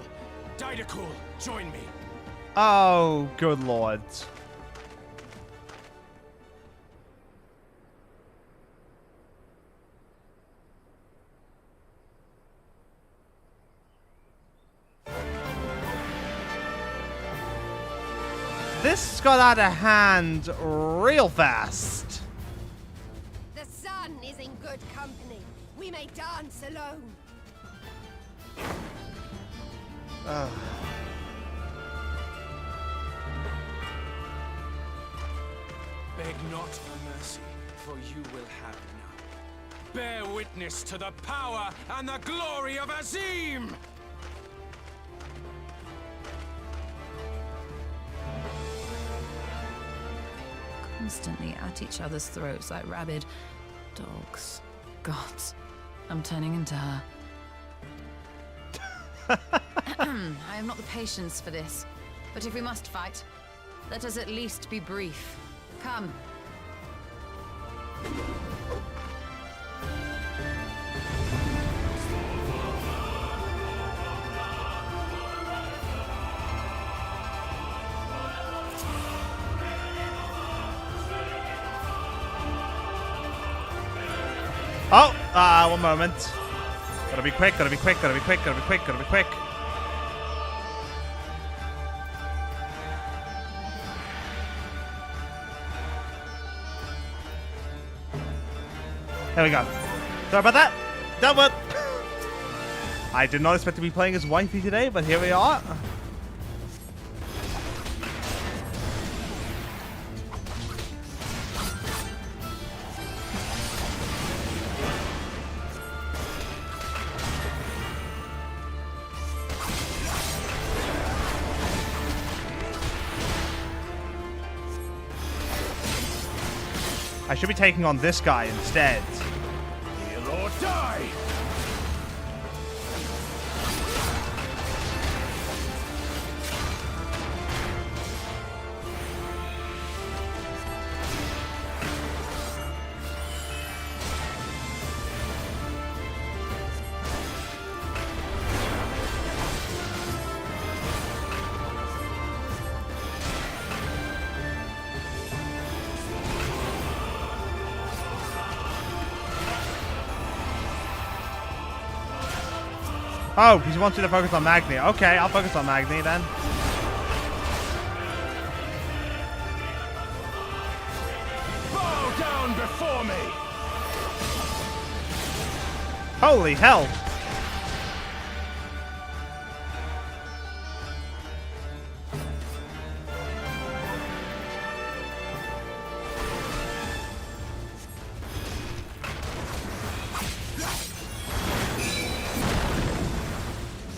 Didakul, join me. Oh, good lord. This got out of hand real fast. The sun is in good company. We may dance alone. Beg not for mercy, for you will have none. Bear witness to the power and the glory of Azim! Constantly at each other's throats like rabid dogs. Gods, I'm turning into her. I have not the patience for this. But if we must fight, let us at least be brief. Come. Oh, one moment. Gotta be quick, gotta be quick, gotta be quick, gotta be quick, gotta be quick. There we go. Sorry about that. Done with. I did not expect to be playing as wifey today, but here we are. I should be taking on this guy instead. Heal or die! Oh, he wants you to focus on Magni. Okay, I'll focus on Magni then. Bow down before me! Holy hell!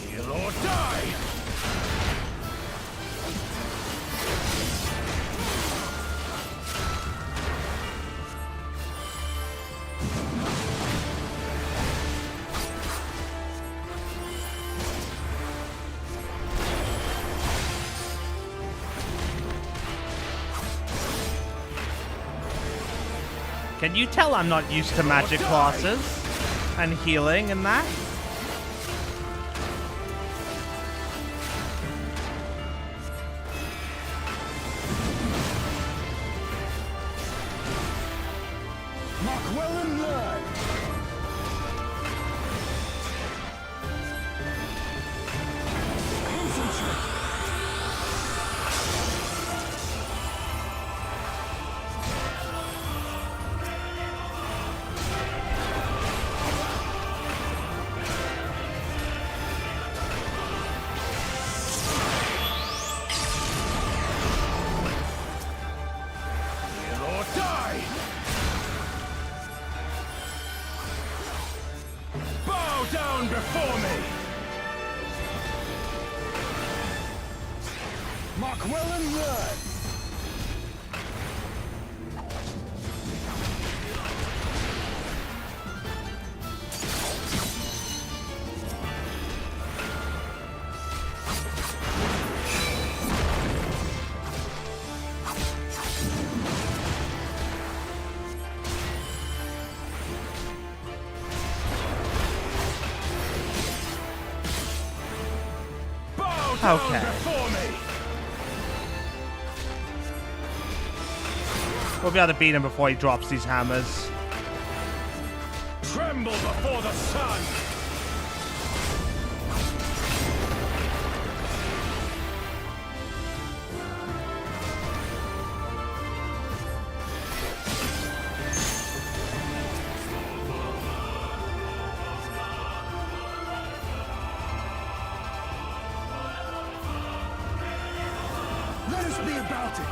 Heal or die! Can you tell I'm not used to magic classes and healing and that? Mark well and learn! Concentrate! Heal or die! Bow down before me! Mark well and learn! Bow down Okay. before me! We'll be able to beat him before he drops these hammers. Tremble before the sun! Let us be about it!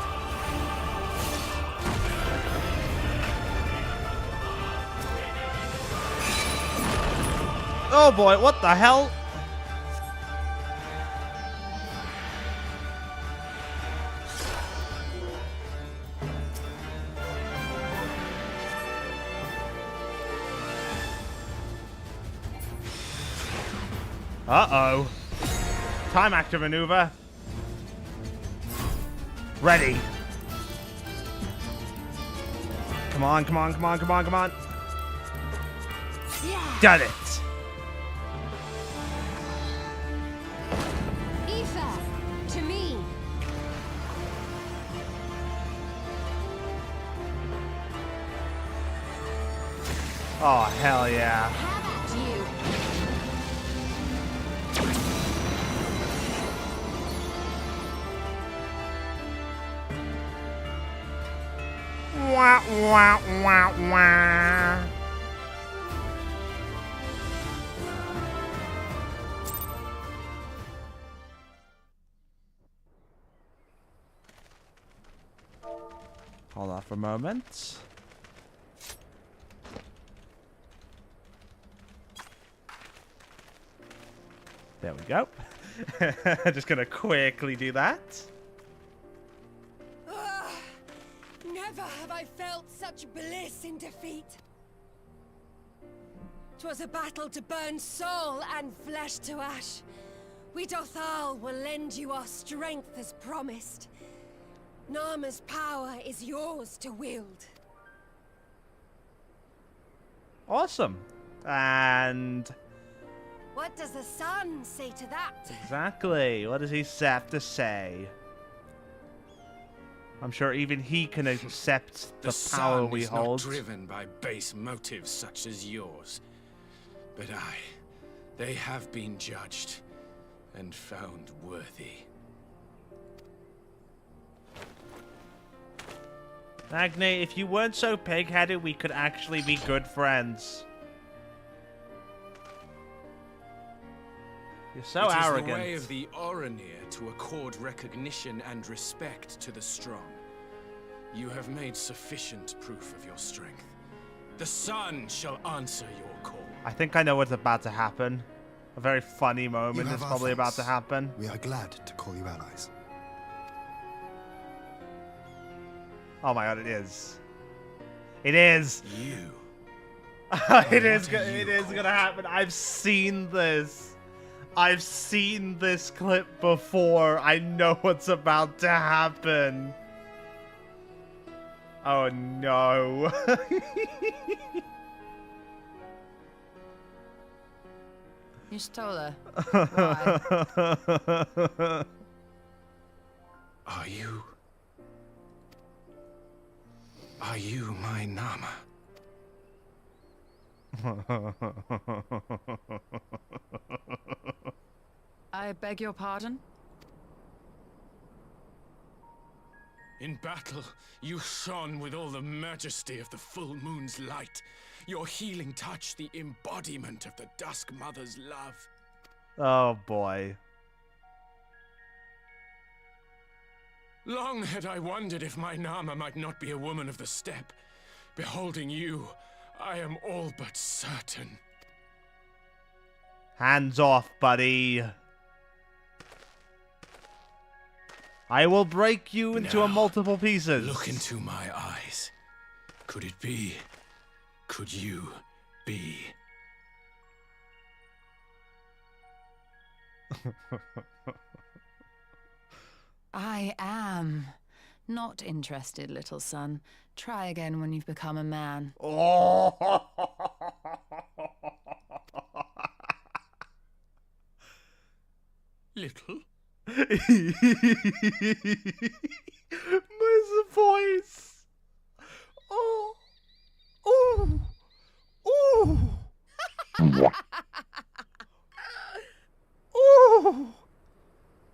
Oh boy, what the hell? Uh-oh. Time actor maneuver. Ready. Come on, come on, come on, come on, come on. Done it. Aoife, to me. Oh, hell yeah. Have at you. Wah, wah, wah, wah. Hold on for a moment. There we go. Just gonna quickly do that. Never have I felt such bliss in defeat. 'Twas a battle to burn soul and flesh to ash. We Dothal will lend you our strength as promised. Narma's power is yours to wield. Awesome. And... What does the sun say to that? exactly. What does he have to say? I'm sure even he can accept the power sun we is hold. not driven by base motives such as yours. But they have been judged and found worthy. Agne, if you weren't so pig-headed, we could actually be good friends. You're so arrogant. It is the way of the Oranir to accord recognition and respect to the strong. You have made sufficient proof of your strength. The sun shall answer your call. I think I know what's about to happen. A very funny moment is probably about to happen. We are glad to call you allies. Oh my god, it is. It is. You. It is gonna happen. I've seen this. I've seen this clip before. I know what's about to happen. Oh no. Ishtola, why? Are you my Nama? I beg your pardon? In battle, you shone with all the majesty of the full moon's light. Your healing touch, the embodiment of the Dusk Mother's love. Oh boy. Long had I wondered if my Nama might not be a woman of the steppe. Beholding you, I am all but certain. Hands off, buddy. I will break you into Now, multiple pieces. Look into my eyes. Could it be? Could you be? I am not interested, little son. Try again when you've become a man. Oh. Little? Where's the voice? Oh. Oh. Oh. Oh.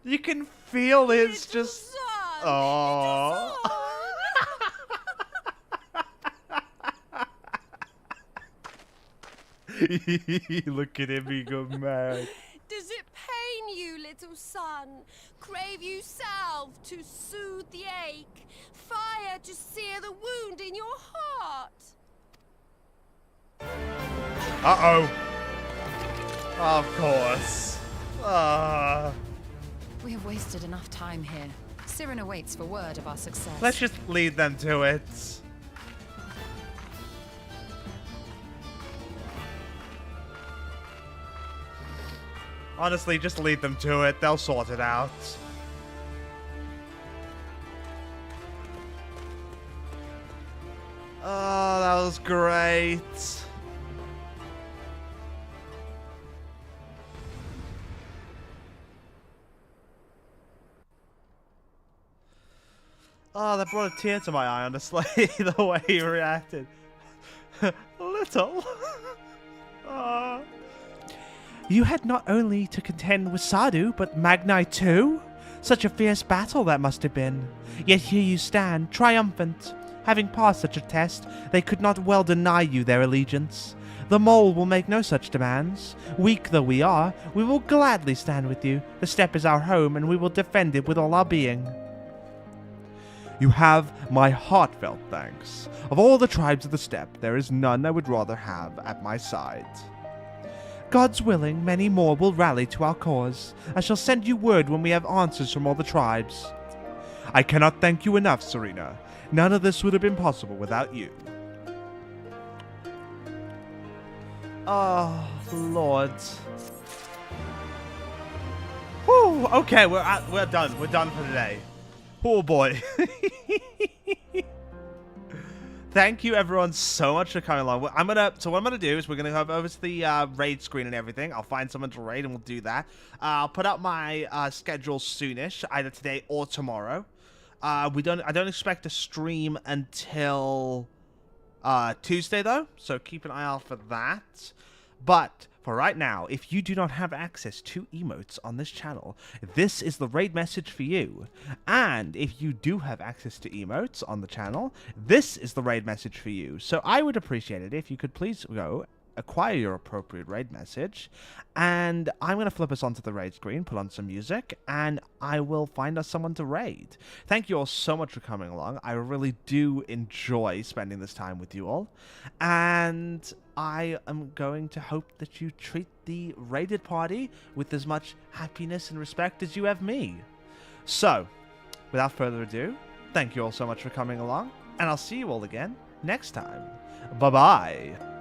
You can feel his just. Oh. Look at him, he got mad. Does it pain you, little son? Crave you salve to soothe the ache? Fire to sear the wound in your heart? Uh-oh. Of course. We have wasted enough time here. Siren awaits for word of our success. Let's just lead them to it. Honestly, just lead them to it. They'll sort it out. Oh, that was great. Oh, that brought a tear to my eye, honestly, the way he reacted. Little. You had not only to contend with Sardu, but Magni too? Such a fierce battle that must have been. Yet here you stand, triumphant. Having passed such a test, they could not well deny you their allegiance. The mole will make no such demands. Weak though we are, we will gladly stand with you. The steppe is our home, and we will defend it with all our being. You have my heartfelt thanks. Of all the tribes of the steppe, there is none I would rather have at my side. God's willing, many more will rally to our cause. I shall send you word when we have answers from all the tribes. I cannot thank you enough, Serena. None of this would have been possible without you. Oh, Lord. Whew, okay, we're done. We're done for today. Oh, boy. Thank you, everyone, so much for coming along. So what I'm gonna do is we're gonna go over to the raid screen and everything. I'll find someone to raid, and we'll do that. I'll put out my schedule soonish, either today or tomorrow. I don't expect to stream until Tuesday though, so keep an eye out for that. But for right now, if you do not have access to emotes on this channel, this is the raid message for you. And if you do have access to emotes on the channel, this is the raid message for you. So I would appreciate it if you could please go acquire your appropriate raid message, and I'm going to flip us onto the raid screen, put on some music, and I will find us someone to raid. Thank you all so much for coming along. I really do enjoy spending this time with you all, and I am going to hope that you treat the raided party with as much happiness and respect as you have me. So, without further ado, thank you all so much for coming along, and I'll see you all again next time. Bye-bye.